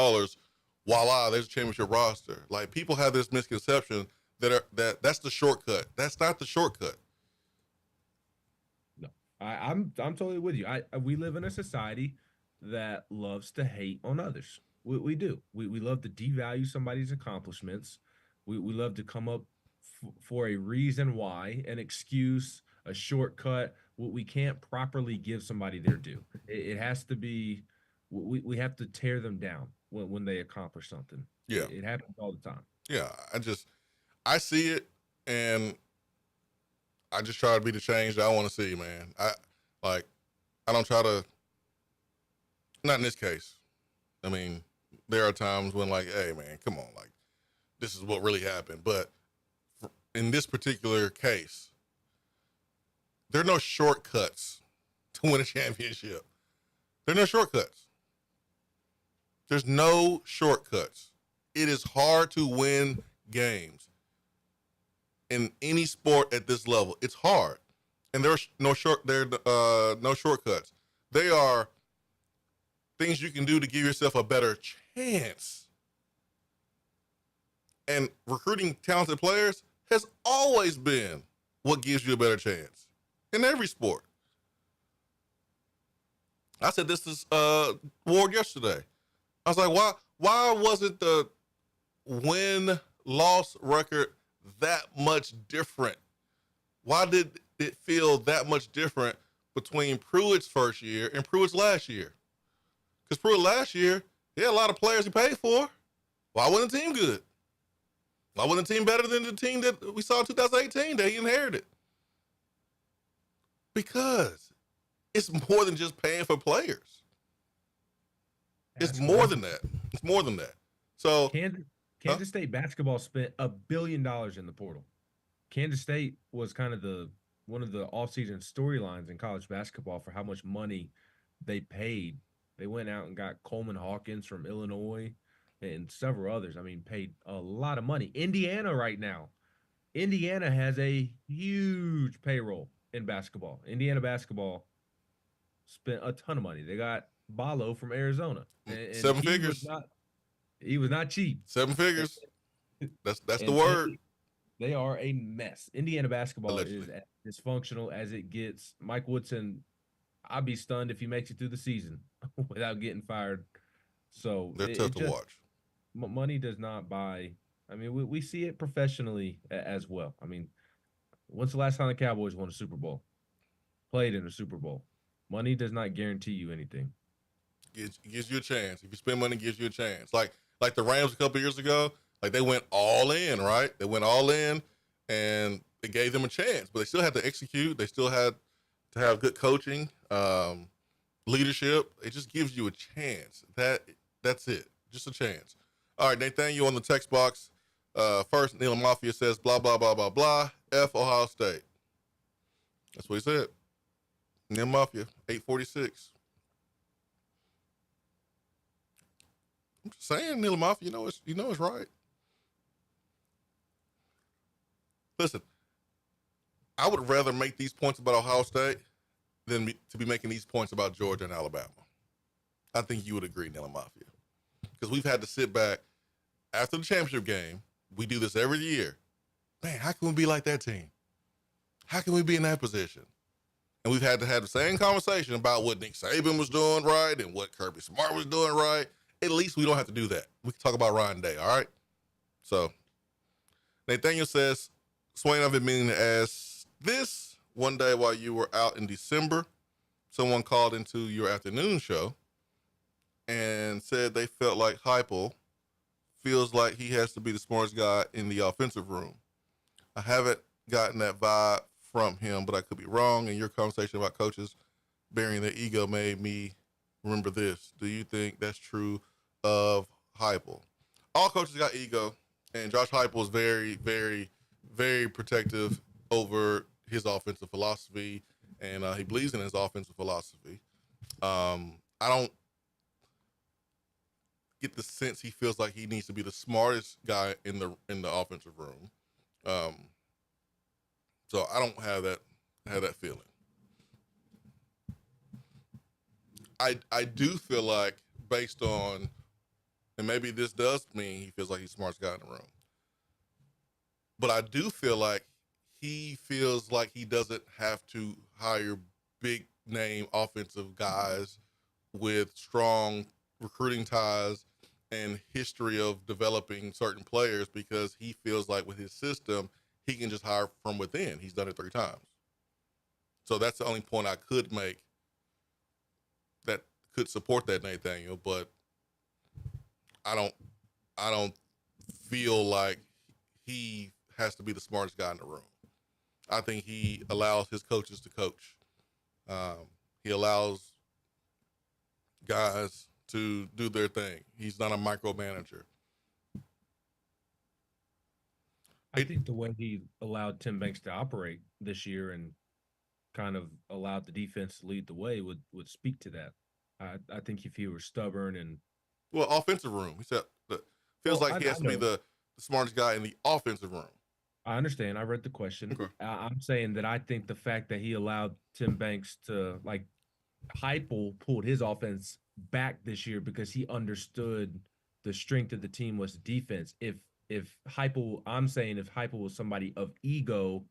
voila, there's a championship roster. Like people have this misconception that's the shortcut. That's not the shortcut. No, I'm totally with you. We live in a society that loves to hate on others. We do. We love to devalue somebody's accomplishments. We love to come up for a reason why, an excuse, a shortcut. We can't properly give somebody their due. It has to be, we have to tear them down when they accomplish something. Yeah. It happens all the time. Yeah. I see it and I just try to be the change that I want to see, man. I don't try to, not in this case. I mean, there are times when like, hey man, come on, like this is what really happened. But in this particular case, there are no shortcuts to win a championship. There are no shortcuts. There's no shortcuts. It is hard to win games in any sport at this level. It's hard. And there's no shortcuts. They are things you can do to give yourself a better chance. And recruiting talented players has always been what gives you a better chance in every sport. I said this to Ward yesterday. I was like, why wasn't the win-loss record that much different? Why did it feel that much different between Pruitt's first year and Pruitt's last year? Because Pruitt last year, he had a lot of players he paid for. Why wasn't the team good? Why wasn't the team better than the team that we saw in 2018 that he inherited? Because it's more than just paying for players. It's more than that. It's more than that. So Kansas State basketball spent $1 billion in the portal. Kansas State was kind of one of the offseason storylines in college basketball for how much money they paid They went out and got Coleman Hawkins from Illinois and several others. I mean, paid a lot of money. Indiana right now. Indiana has a huge payroll in basketball. Indiana basketball spent a ton of money. They got Ballo from Arizona. And Seven figures. He was not cheap. 7 figures. That's the And word. They are a mess. Indiana basketball Allegedly. is as dysfunctional as it gets. Mike Woodson, I'd be stunned if he makes it through the season without getting fired. So They're tough to watch. Money does not buy. I mean, we see it professionally as well. I mean, when's the last time the Cowboys won a Super Bowl? Played in a Super Bowl. Money does not guarantee you anything. Gives you a chance. If you spend money, it gives you a chance. Like the Rams a couple years ago, like they went all in, right? They went all in, and it gave them a chance. But they still had to execute. They still had to have good coaching, leadership. It just gives you a chance. That's it. Just a chance. All right, Nathaniel on the text box. First, Neil Mafia says, blah, blah, blah, blah, blah. F Ohio State. That's what he said. Neil Mafia, 846. I'm just saying, Neil Mafia, you know it's right. Listen, I would rather make these points about Ohio State than to be making these points about Georgia and Alabama. I think you would agree, Neil Mafia. Because we've had to sit back after the championship game. We do this every year. Man, how can we be like that team? How can we be in that position? And we've had to have the same conversation about what Nick Saban was doing right and what Kirby Smart was doing right. At least we don't have to do that. We can talk about Ryan Day, all right? So, Nathaniel says, Swain, I've been meaning to ask this. One day while you were out in December, someone called into your afternoon show and said they felt like Heupel feels like he has to be the smartest guy in the offensive room. I haven't gotten that vibe from him, but I could be wrong. And your conversation about coaches burying their ego made me remember this. Do you think that's true of Heupel? All coaches got ego, and Josh Heupel is very, very, very protective over his offensive philosophy, and he believes in his offensive philosophy. I don't get the sense he feels like he needs to be the smartest guy in the offensive room. So I don't have that feeling. I do feel like, based on, and maybe this does mean he feels like he's the smartest guy in the room, but I do feel like he feels like he doesn't have to hire big name offensive guys with strong recruiting ties and history of developing certain players, because he feels like with his system, he can just hire from within. He's done it 3 times. So that's the only point I could make that could support that, Nathaniel, but I don't feel like he has to be the smartest guy in the room. I think he allows his coaches to coach. He allows guys to do their thing. He's not a micromanager. I think the way he allowed Tim Banks to operate this year and kind of allowed the defense to lead the way would speak to that. I think if he were stubborn and offensive room, he said, feels like he has to be the smartest guy in the offensive room. I understand. I read the question. Okay. I'm saying that I think the fact that he allowed Tim Banks to, like, Heupel pulled his offense back this year because he understood the strength of the team was the defense. If Heupel, I'm saying if Heupel was somebody of ego,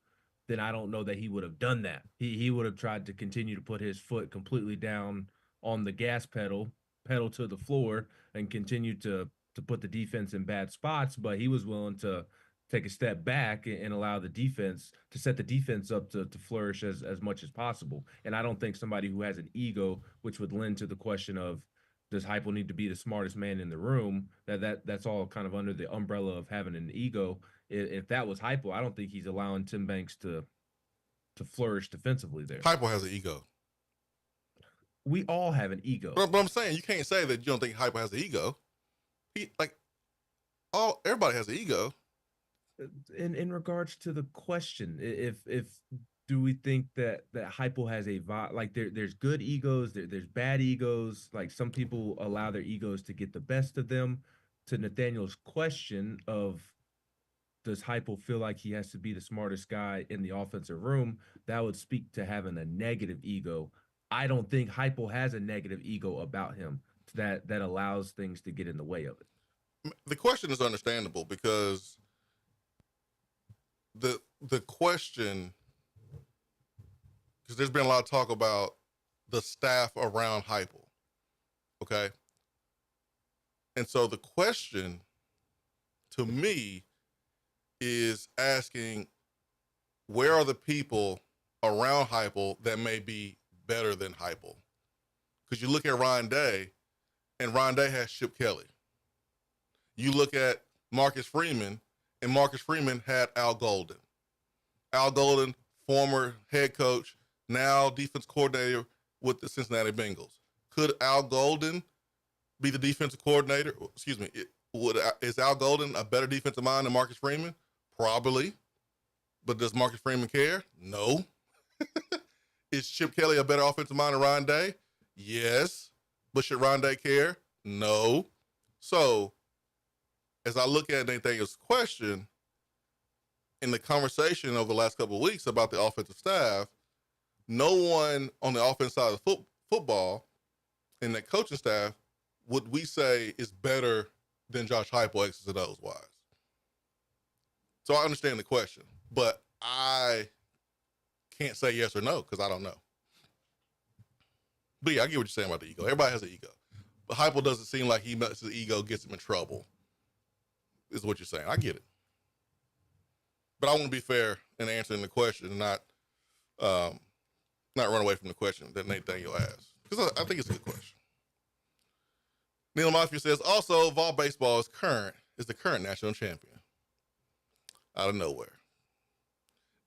then I don't know that he would have done that. He would have tried to continue to put his foot completely down on the gas pedal to the floor, and continue to put the defense in bad spots. But he was willing to take a step back and allow the defense to set the defense up to flourish as much as possible. And I don't think somebody who has an ego, which would lend to the question of, does Heupel need to be the smartest man in the room? That's all kind of under the umbrella of having an ego. If that was Heupel, I don't think he's allowing Tim Banks to flourish defensively there. Heupel has an ego. We all have an ego. But I'm saying, you can't say that you don't think Heupel has an ego. Everybody has an ego. In regards to the question, if do we think that Hypo has a vibe? Like there's good egos, there's bad egos. Like some people allow their egos to get the best of them. To Nathaniel's question of does Hypo feel like he has to be the smartest guy in the offensive room? That would speak to having a negative ego. I don't think Hypo has a negative ego about him that allows things to get in the way of it. The question is understandable because the question, because there's been a lot of talk about the staff around Hypo, okay? And so the question to me is asking, where are the people around Hypo that may be better than Hypo? Because you look at Ryan Day, and Ryan Day has Chip Kelly. You look at Marcus Freeman, and Marcus Freeman had Al Golden. Al Golden, former head coach, now defense coordinator with the Cincinnati Bengals. Could Al Golden be the defensive coordinator? Excuse me. Is Al Golden a better defensive mind than Marcus Freeman? Probably. But does Marcus Freeman care? No. Is Chip Kelly a better offensive mind than Ryan Day? Yes. But should Ryan Day care? No. So, as I look at Nathaniel's question, in the conversation over the last couple of weeks about the offensive staff, no one on the offensive side of the football in that coaching staff would we say is better than Josh Heupel X's and O's wise. So I understand the question, but I can't say yes or no because I don't know. But yeah, I get what you're saying about the ego. Everybody has an ego. But Heupel doesn't seem like his ego gets him in trouble, is what you're saying. I get it. But I want to be fair in answering the question and not run away from the question that Nathaniel asked. Because I think it's a good question. Neil Mafia says, also, Vol Baseball is the current national champion. Out of nowhere.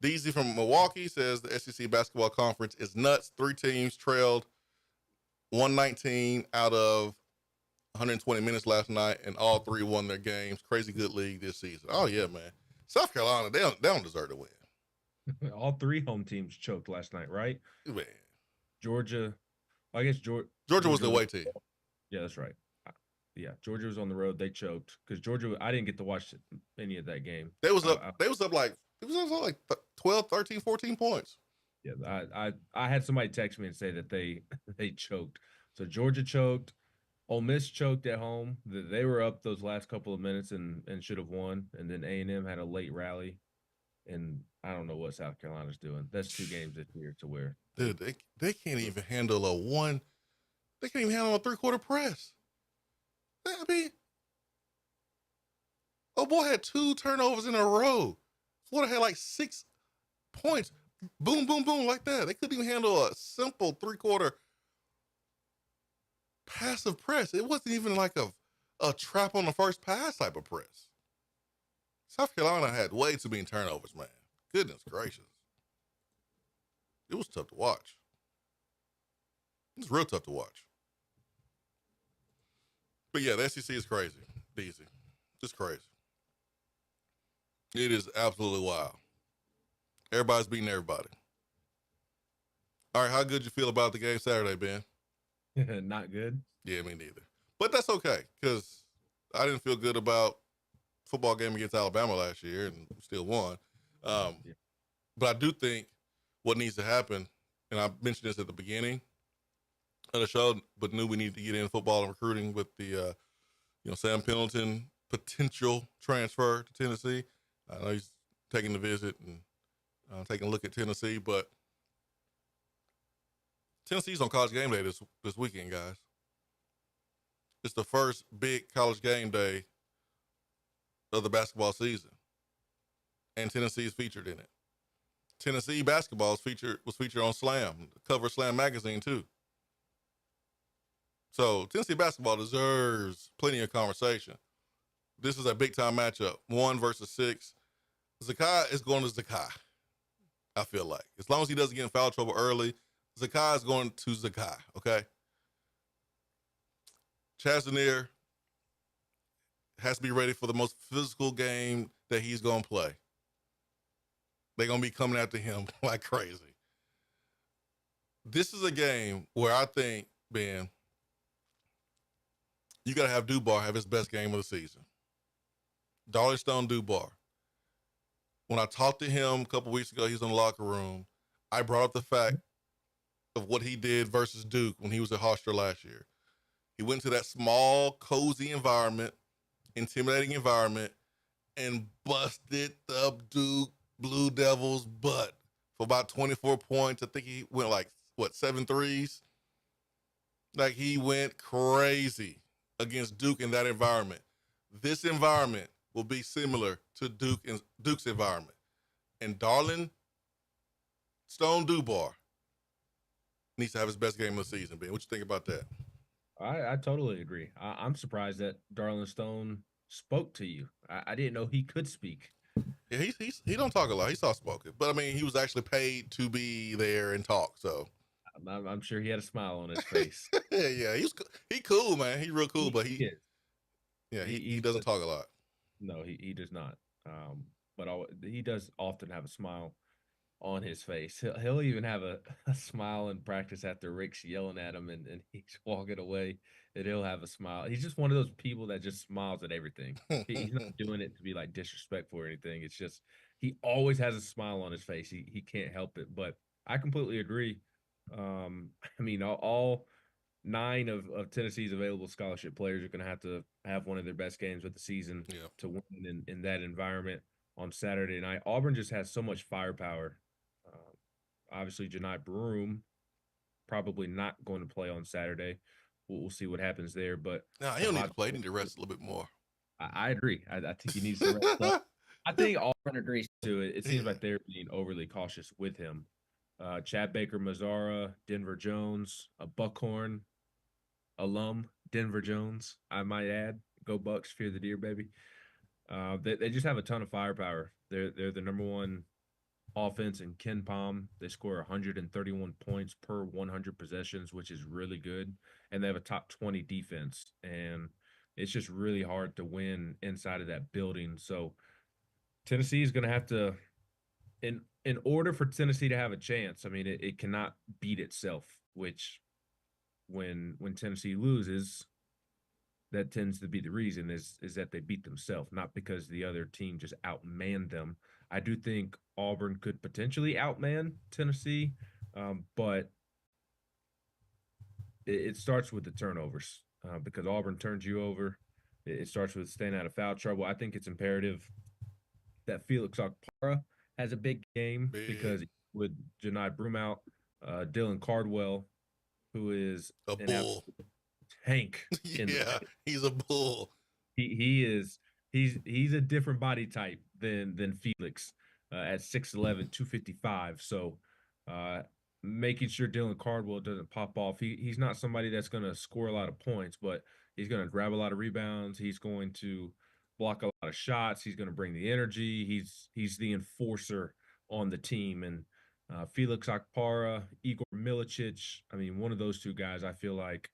DZ from Milwaukee says the SEC basketball conference is nuts. 3 teams trailed 119 out of 120 minutes last night, and all 3 won their games. Crazy good league this season. Oh, yeah, man. South Carolina, they don't deserve to win. All 3 home teams choked last night, right? Man. Georgia, I guess Georgia was the away team. Yeah, that's right. Yeah, Georgia was on the road. They choked because Georgia. I didn't get to watch any of that game. They was up like 12, 13, 14 points. Yeah, I had somebody text me and say that they choked. So Georgia choked. Ole Miss choked at home. They were up those last couple of minutes and should have won. And then A&M had a late rally. And I don't know what South Carolina's doing. That's 2 games this year to where. Dude, they can't even handle they can't even handle a 3-quarter press. I mean, oh boy had 2 turnovers in a row. Florida had like 6 points. Boom, boom, boom, like that. They couldn't even handle a simple 3-quarter passive press. It wasn't even like a trap on the first pass type of press. South Carolina had way too many turnovers, man. Goodness gracious. It was tough to watch. It was real tough to watch. But yeah, the SEC is crazy, DZ. Just crazy. It is absolutely wild. Everybody's beating everybody. All right, how good you feel about the game Saturday, Ben? Not good. Yeah, me neither. But that's okay, because I didn't feel good about football game against Alabama last year, and we still won. But I do think what needs to happen, and I mentioned this at the beginning of the show, but knew we need to get in football and recruiting with the, Sam Pendleton potential transfer to Tennessee. I know he's taking the visit and taking a look at Tennessee, but Tennessee's on College Game Day this weekend, guys. It's the first big College Game Day of the basketball season, and Tennessee is featured in it. Tennessee basketball was featured on Slam, the cover of Slam magazine too. So Tennessee basketball deserves plenty of conversation. This is a big-time matchup, 1 versus 6. Zakai is going to Zakai, I feel like. As long as he doesn't get in foul trouble early, Zakai is going to Zakai, okay? Chazanier has to be ready for the most physical game that he's going to play. they're going to be coming after him like crazy. This is a game where I think, Ben, you got to have Dubar have his best game of the season. Darling Stone Dubar. When I talked to him a couple weeks ago, he was in the locker room. I brought up the fact of what he did versus Duke when he was at Hofstra last year. He went to that small, cozy environment, intimidating environment, and busted the Duke Blue Devils' butt for about 24 points. I think he went 7 threes? Like, he went crazy against Duke in that environment. This environment will be similar to Duke's environment. And Darling Stone Dubar needs to have his best game of the season, Ben. What you think about that? I totally agree. I'm surprised that Darling Stone spoke to you. I didn't know he could speak. Yeah, he don't talk a lot. He's soft spoken, but I mean, he was actually paid to be there and talk. So I'm sure he had a smile on his face. yeah, he cool, man. He real cool, but he doesn't talk a lot. No, he does not. But he does often have a smile on his face. He'll even have a smile in practice after Rick's yelling at him and he's walking away, and he'll have a smile. He's just one of those people that just smiles at everything. He's not doing it to be like disrespectful or anything. It's just he always has a smile on his face. He can't help it. But I completely agree. I mean, all 9 of Tennessee's available scholarship players are going to have one of their best games of the season to win in that environment on Saturday night. Auburn just has so much firepower. Obviously, Janai Broom probably not going to play on Saturday. We'll see what happens there. But no, he don't need to play. He need to rest a little bit more. I agree. I think he needs to rest up. I think Auburn agrees to it. It seems like they're being overly cautious with him. Chad Baker Mazzara, Denver Jones, a Buckhorn alum, Denver Jones, I might add. Go Bucks, fear the deer, baby. They just have a ton of firepower. They're the number 1 offense in Ken Palm. They score 131 points per 100 possessions, which is really good. And they have a top 20 defense. And it's just really hard to win inside of that building. So Tennessee is going to have to, in order for Tennessee to have a chance, I mean, it cannot beat itself, which when Tennessee loses, that tends to be the reason is that they beat themselves, not because the other team just outmanned them. I do think Auburn could potentially outman Tennessee, but it starts with the turnovers because Auburn turns you over. It starts with staying out of foul trouble. I think it's imperative that Felix Okpara has a big game because with Janai Broom out, Dylan Cardwell, who is a bull tank. He's a bull. He's a different body type than Felix at 6'11", 255. So making sure Dylan Cardwell doesn't pop off. He's not somebody that's going to score a lot of points, but he's going to grab a lot of rebounds. He's going to block a lot of shots. He's going to bring the energy. He's the enforcer on the team. And Felix Okpara, Igor Milicic, I mean, one of those 2 guys I feel like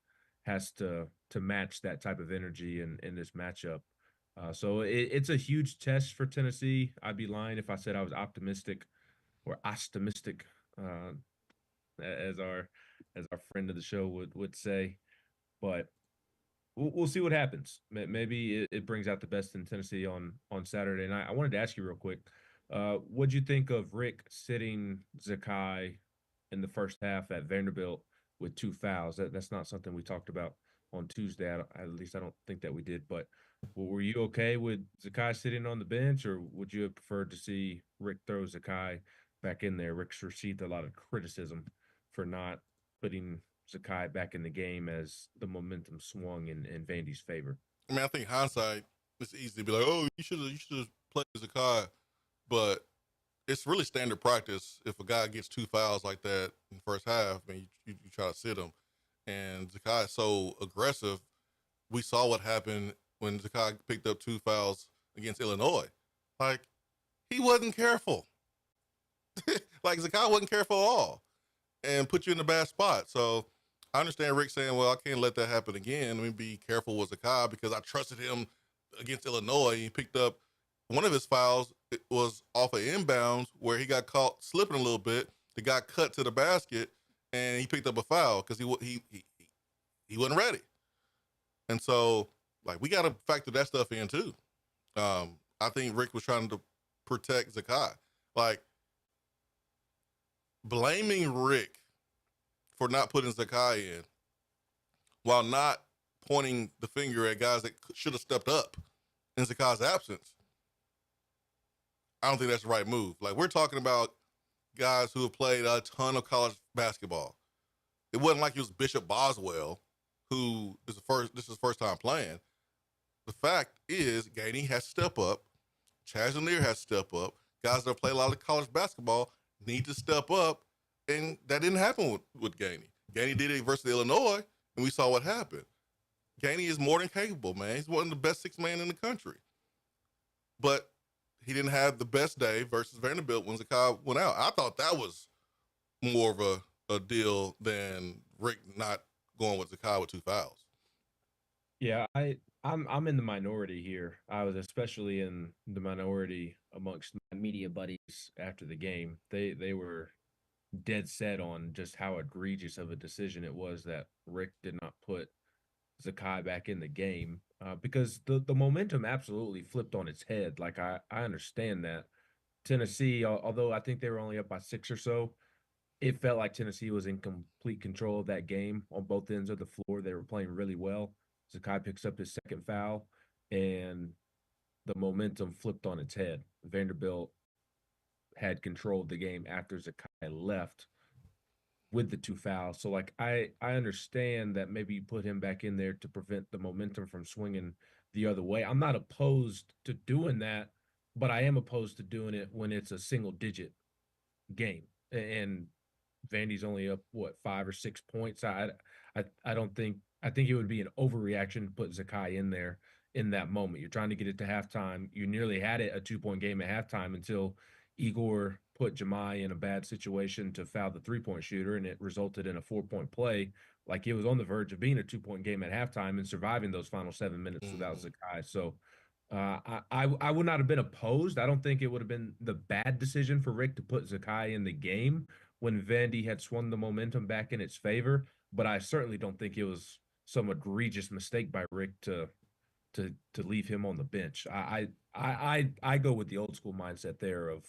has to match that type of energy in this matchup. So it's a huge test for Tennessee. I'd be lying if I said I was optimistic or optimistic, as our friend of the show would say. But we'll see what happens. Maybe it brings out the best in Tennessee on Saturday night. I wanted to ask you real quick, what'd you think of Rick sitting Zakai in the first half at Vanderbilt with 2 fouls? That's not something we talked about on Tuesday. At least I don't think that we did. But were you okay with Zakai sitting on the bench, or would you have preferred to see Rick throw Zakai back in there? Rick's received a lot of criticism for not putting Zakai back in the game as the momentum swung in Vandy's favor. I mean, I think hindsight, it's easy to be like, oh, you should have played Zakai, but it's really standard practice. If a guy gets 2 fouls like that in the first half, I mean, you try to sit him. And Zakai is so aggressive. We saw what happened when Zakai picked up 2 fouls against Illinois. Like, he wasn't careful. Like, Zakai wasn't careful at all and put you in a bad spot. So I understand Rick saying, well, I can't let that happen again. Let me be careful with Zakai because I trusted him against Illinois. He picked up one of his fouls was off of inbounds where he got caught slipping a little bit. The guy cut to the basket and he picked up a foul because he wasn't ready. And so, like, we got to factor that stuff in too. I think Rick was trying to protect Zakai. Like, blaming Rick for not putting Zakai in while not pointing the finger at guys that should have stepped up in Zakai's absence, I don't think that's the right move. Like, we're talking about guys who have played a ton of college basketball. It wasn't like it was Bishop Boswell, who is this is his first time playing. The fact is, Gainey has to step up. Chaz Lanier has to step up. Guys that play a lot of college basketball need to step up, and that didn't happen with Gainey. Gainey did it versus Illinois, and we saw what happened. Gainey is more than capable, man. He's one of the best six man in the country. But he didn't have the best day versus Vanderbilt when Zakai went out. I thought that was more of a deal than Rick not going with Zakai with 2 fouls. Yeah, I'm in the minority here. I was especially in the minority amongst my media buddies after the game. They were dead set on just how egregious of a decision it was that Rick did not put Zakai back in the game, because the momentum absolutely flipped on its head. Like, I understand that Tennessee, although I think they were only up by 6 or so, it felt like Tennessee was in complete control of that game on both ends of the floor. They were playing really well. Zakai picks up his second foul, and the momentum flipped on its head. Vanderbilt had control of the game after Zakai left with the 2 fouls. So, like, I understand that maybe you put him back in there to prevent the momentum from swinging the other way. I'm not opposed to doing that, but I am opposed to doing it when it's a single digit game. And Vandy's only up, what, 5 or 6 points. I don't think, I think it would be an overreaction to put Zakai in there in that moment. You're trying to get it to halftime. You nearly had it a 2-point game at halftime until Igor put Jemai in a bad situation to foul the 3-point shooter, and it resulted in a 4-point play. Like, it was on the verge of being a 2-point game at halftime and surviving those final 7 minutes without Zakai. So I would not have been opposed. I don't think it would have been the bad decision for Rick to put Zakai in the game when Vandy had swung the momentum back in its favor, but I certainly don't think it was some egregious mistake by Rick to leave him on the bench. I go with the old school mindset there of,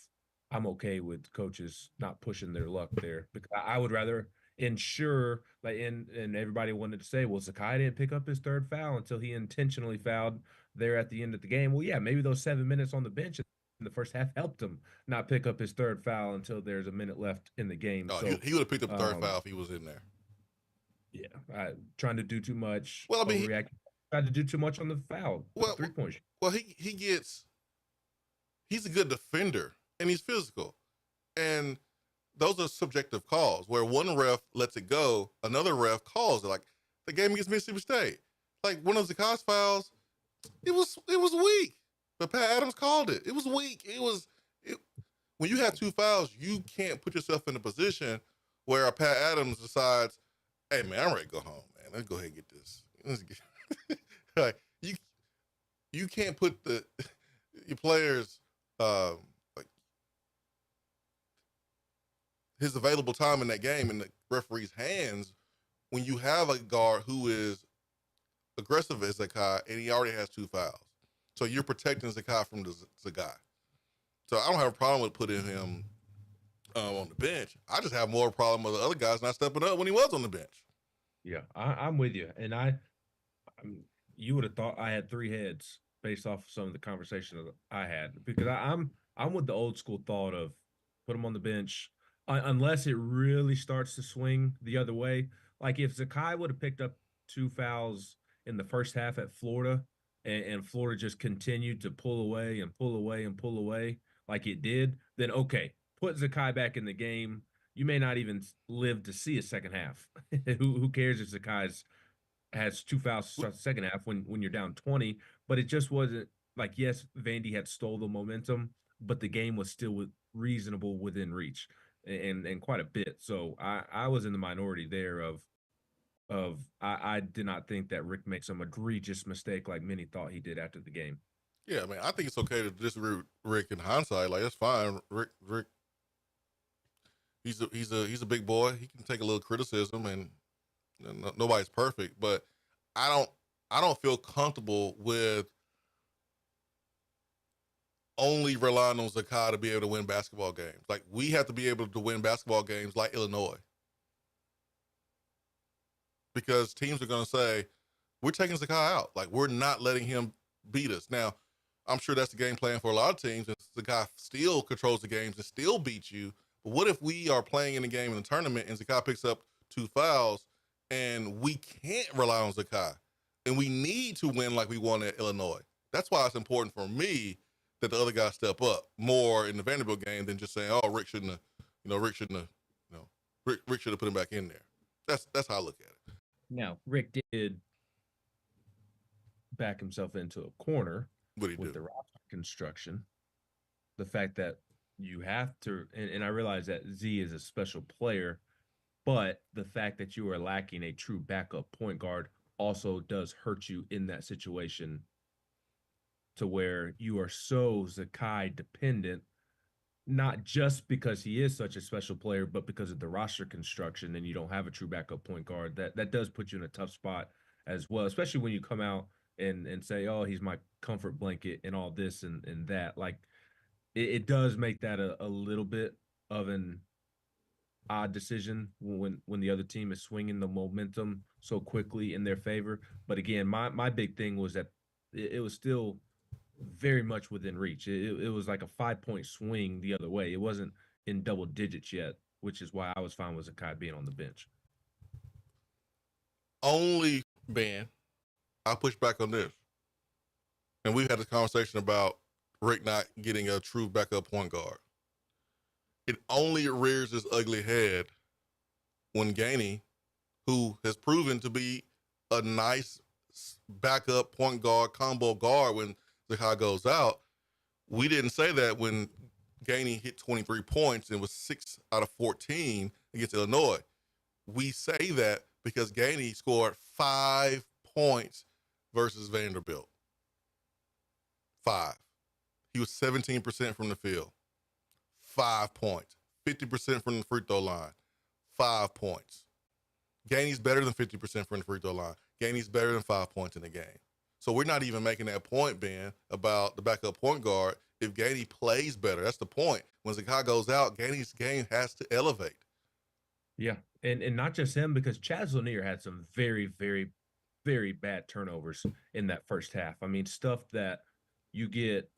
I'm okay with coaches not pushing their luck there, because I would rather ensure, like, and everybody wanted to say, well, Zakai didn't pick up his 3rd foul until he intentionally fouled there at the end of the game. Well, yeah, maybe those 7 minutes on the bench in the first half helped him not pick up his 3rd foul until there's a minute left in the game. No, so he would have picked up a 3rd foul if he was in there. Yeah, trying to do too much. Well, I mean, tried to do too much on the foul. Well, 3-point shot. Well, he's a good defender and he's physical, and those are subjective calls where one ref lets it go, another ref calls it. Like the game against Mississippi State, like one of Zakai's fouls, it was weak, but Pat Adams called it. It was weak. When you have 2 fouls, you can't put yourself in a position where a Pat Adams decides, hey man, I'm ready to go home, man. Let's go ahead and get this. Like, you can't put your players like his available time in that game in the referee's hands when you have a guard who is aggressive as Zakai and he already has 2 fouls. So you're protecting Zakai from the guy. So I don't have a problem with putting him on the bench. I just have more problem with the other guys not stepping up when he was on the bench. Yeah, I'm with you. And you would have thought I had 3 heads based off of some of the conversations that I had, because I'm with the old school thought of put him on the bench unless it really starts to swing the other way. Like, if Zakai would have picked up 2 fouls in the first half at Florida and Florida just continued to pull away and pull away and pull away like it did, then okay, put Zakai back in the game. You may not even live to see a second half. Who cares if Zakai has 2 fouls to start the second half when you're down 20? But it just wasn't like, yes, Vandy had stole the momentum, but the game was still reasonable within reach and quite a bit. So I was in the minority there of I did not think that Rick made some egregious mistake like many thought he did after the game. Yeah, man, I think it's okay to disagree with Rick in hindsight. Like, that's fine. Rick, he's a big boy. He can take a little criticism, and nobody's perfect. But I don't feel comfortable with only relying on Zakai to be able to win basketball games. Like, we have to be able to win basketball games like Illinois, because teams are going to say, we're taking Zakai out. Like, we're not letting him beat us. Now, I'm sure that's the game plan for a lot of teams, and Zakai still controls the games and still beats you. But what if we are playing in a game in the tournament and Zakai picks up 2 fouls and we can't rely on Zakai and we need to win like we won at Illinois? That's why it's important for me that the other guys step up more in the Vanderbilt game than just saying, "Oh, Rick should have put him back in there." That's how I look at it. Now, Rick did back himself into a corner with the roster construction. The fact that you have to, and I realize that Z is a special player, but the fact that you are lacking a true backup point guard also does hurt you in that situation, to where you are so Zakai dependent, not just because he is such a special player, but because of the roster construction, and you don't have a true backup point guard. That does put you in a tough spot as well, especially when you come out and say, "Oh, he's my comfort blanket," and all this and that. Like, it does make that a little bit of an odd decision when the other team is swinging the momentum so quickly in their favor. But again, my big thing was that it was still very much within reach. It was like a 5-point swing the other way. It wasn't in double digits yet, which is why I was fine with Zakai being on the bench. Only, Ben, I'll push back on this. And we've had this conversation about Rick not getting a true backup point guard. It only rears its ugly head when Gainey, who has proven to be a nice backup point guard, combo guard when Zakai goes out. We didn't say that when Gainey hit 23 points and was 6 out of 14 against Illinois. We say that because Gainey scored 5 points versus Vanderbilt. 5. He was 17% from the field. 5 points. 50% from the free throw line. 5 points. Gainey's better than 50% from the free throw line. Gainey's better than 5 points in the game. So we're not even making that point, Ben, about the backup point guard. If Gainey plays better, that's the point. When Zakai goes out, Gainey's game has to elevate. Yeah, and not just him, because Chaz Lanier had some very, very, very bad turnovers in that first half. I mean, stuff that you get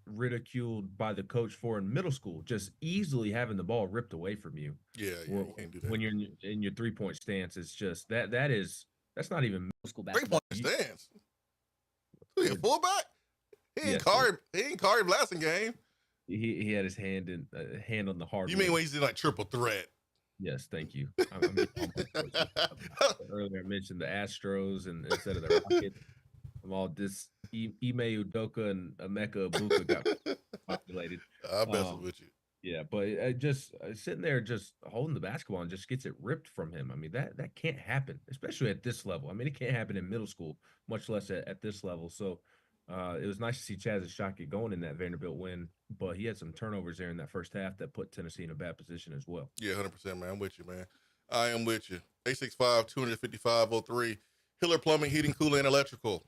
ridiculed by the coach for in middle school, just easily having the ball ripped away from you. Yeah, you can't do that. When you're in your 3-point stance, it's just that's not even middle school basketball. 3-point stance. Who, a fullback? He ain't Kari Blasting game. He had his hand on the hard. You mean when he's in like triple threat? Yes, thank you. Earlier I mentioned the Astros and instead of the Rockets. I'm all this Ime Udoka and Emeka Ibuka got populated. I'm messing with you. Yeah, but just sitting there, just holding the basketball and just gets it ripped from him. I mean, that can't happen, especially at this level. I mean, it can't happen in middle school, much less at this level. So it was nice to see Chaz's shot get going in that Vanderbilt win, but he had some turnovers there in that first half that put Tennessee in a bad position as well. Yeah, 100%, man. I'm with you, man. I am with you. 865-255-03. Hiller Plumbing, Heating, Cooling, and Electrical.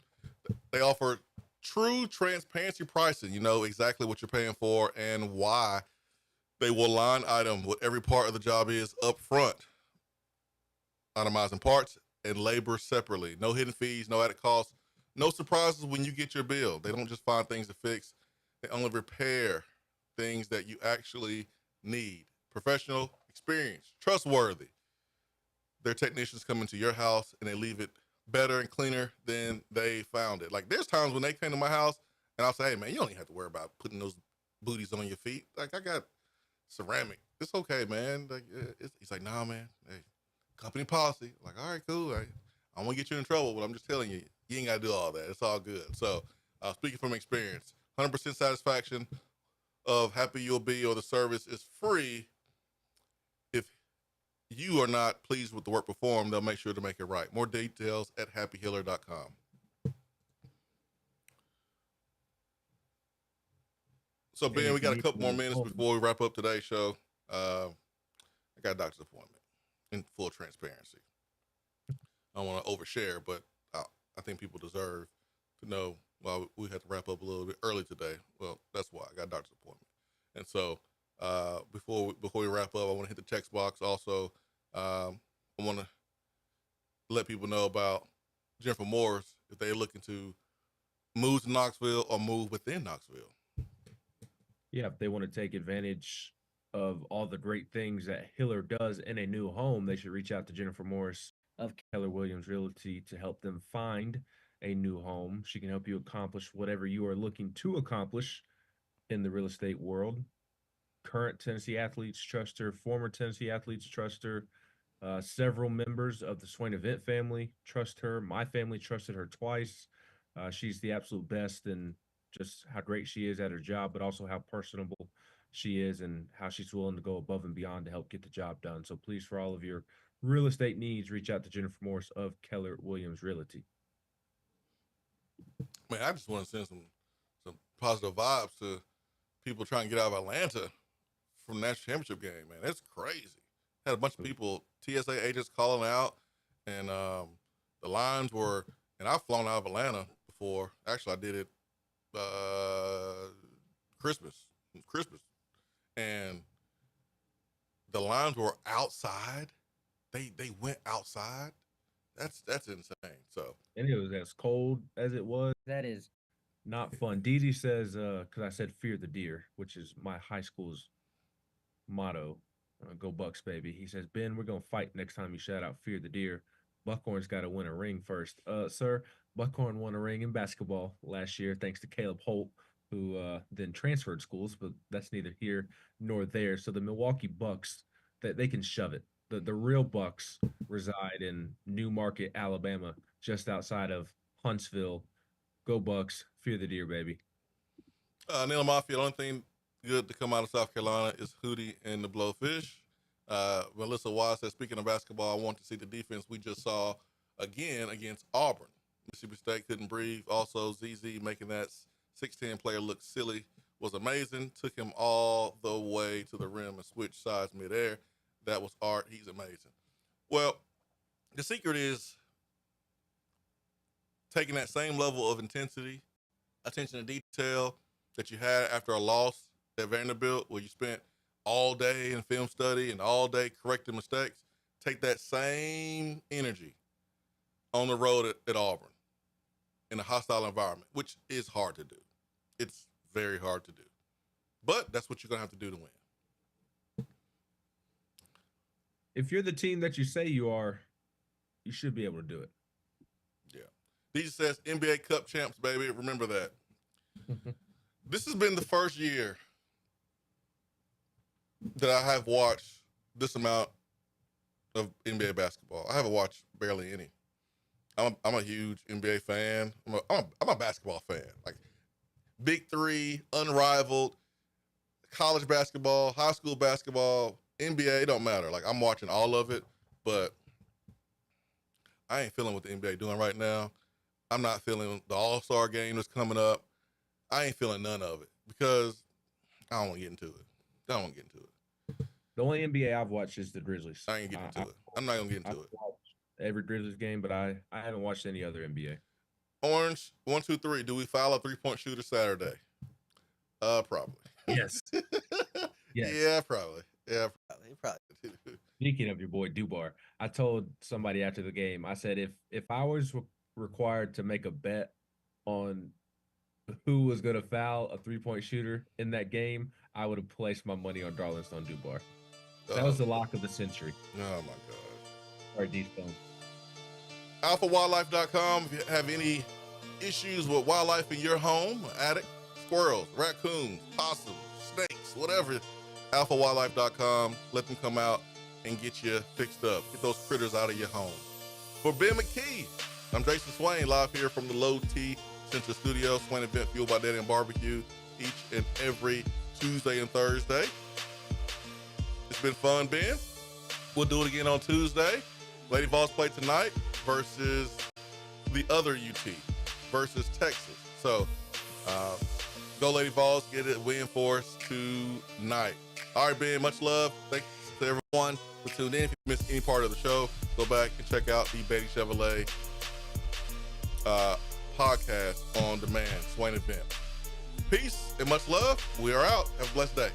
They offer true transparency pricing. You know exactly what you're paying for and why. They will line item what every part of the job is up front, itemizing parts and labor separately. No hidden fees, no added costs, no surprises when you get your bill. They don't just find things to fix. They only repair things that you actually need. Professional, experienced, trustworthy. Their technicians come into your house and they leave it better and cleaner than they found it. Like, there's times when they came to my house and I'll say, "Hey, man, you don't even have to worry about putting those booties on your feet. Like, I got ceramic. It's okay, man." Like, he's like, "Nah, man. Hey, company policy." Like, all right, cool. I don't want to get you in trouble, but I'm just telling you, you ain't got to do all that. It's all good. So, speaking from experience, 100% satisfaction of Happy You'll Be or the service is free. If you are not pleased with the work performed, they'll make sure to make it right. More details at happyhealer.com. So, Ben, we got a couple more minutes before we wrap up today's show. I got a doctor's appointment in full transparency. I don't want to overshare, but I think people deserve to know why we had to wrap up a little bit early today. Well, that's why I got a doctor's appointment. And so before we wrap up, I want to hit the text box. Also, I want to let people know about Jennifer Morris if they're looking to move to Knoxville or move within Knoxville. Yeah, if they want to take advantage of all the great things that Hiller does in a new home, they should reach out to Jennifer Morris of Keller Williams Realty to help them find a new home. She can help you accomplish whatever you are looking to accomplish in the real estate world. Current Tennessee athletes trust her, former Tennessee athletes trust her. Several members of the Swain Event family trust her. My family trusted her twice. She's the absolute best in just how great she is at her job, but also how personable she is and how she's willing to go above and beyond to help get the job done. So please, for all of your real estate needs, reach out to Jennifer Morris of Keller Williams Realty. Man, I just want to send some positive vibes to people trying to get out of Atlanta from the national championship game, man. That's crazy. Had a bunch of people, TSA agents calling out, and the lines were, and I've flown out of Atlanta before. Actually, I did it Christmas, and the lines were outside. They went outside. That's insane. So, and it was as cold as it was. That is not fun. DZ says, because I said fear the deer, which is my high school's motto. Go Bucks, baby. He says, Ben, we're going to fight next time you shout out fear the deer. Buckhorn's got to win a ring first. Sir, Buckhorn won a ring in basketball last year thanks to Caleb Holt, who then transferred schools, but that's neither here nor there. So the Milwaukee Bucks, they can shove it. The real Bucks reside in Newmarket, Alabama, just outside of Huntsville. Go Bucks, fear the deer, baby. Neil Mafia, the only thing good to come out of South Carolina is Hootie and the Blowfish. Melissa Wise says, speaking of basketball, I want to see the defense we just saw again against Auburn. Mississippi State couldn't breathe. Also, ZZ making that 6'10" player look silly was amazing. Took him all the way to the rim and switched sides midair. That was art. He's amazing. Well, the secret is taking that same level of intensity, attention to detail that you had after a loss at Vanderbilt, where you spent all day in film study and all day correcting mistakes. Take that same energy on the road at Auburn in a hostile environment, which is hard to do. It's very hard to do. But that's what you're going to have to do to win. If you're the team that you say you are, you should be able to do it. Yeah. DJ says, NBA Cup champs, baby. Remember that. This has been the first year that I have watched this amount of NBA basketball. I haven't watched barely any. I'm a huge NBA fan. I'm a basketball fan. Like Big Three, unrivaled, college basketball, high school basketball, NBA, it don't matter. Like I'm watching all of it, but I ain't feeling what the NBA doing right now. I'm not feeling the All-Star game that's coming up. I ain't feeling none of it because I don't want to get into it. The only NBA I've watched is the Grizzlies. I ain't getting into it. I'm not going to get into it. Every Grizzlies game, but I haven't watched any other NBA. Orange, 1, 2, 3. Do we foul a 3-point shooter Saturday? Probably. Yes. Yes. Yeah, probably. Yeah, probably. Speaking of your boy Dubar, I told somebody after the game, I said, if I was required to make a bet on who was going to foul a 3-point shooter in that game, I would have placed my money on Darlinstone Dubar. That was the lock of the century. Oh, my God. Or D-Stone. AlphaWildlife.com. If you have any issues with wildlife in your home, attic, squirrels, raccoons, possums, snakes, whatever, AlphaWildlife.com. Let them come out and get you fixed up. Get those critters out of your home. For Ben McKee, I'm Jason Swain, live here from the Low T Center Studio. Swain Event fueled by Daddy and Barbecue each and every Tuesday and Thursday. It's been fun, Ben. We'll do it again on Tuesday. Lady Vols play tonight versus the other UT versus Texas. So Go Lady Vols, get it win for us tonight. All right, Ben, much love. Thanks to everyone who tuned in. If you missed any part of the show, go back and check out the Beatty Chevrolet podcast on demand, Swain Event. Peace and much love. We are out. Have a blessed day.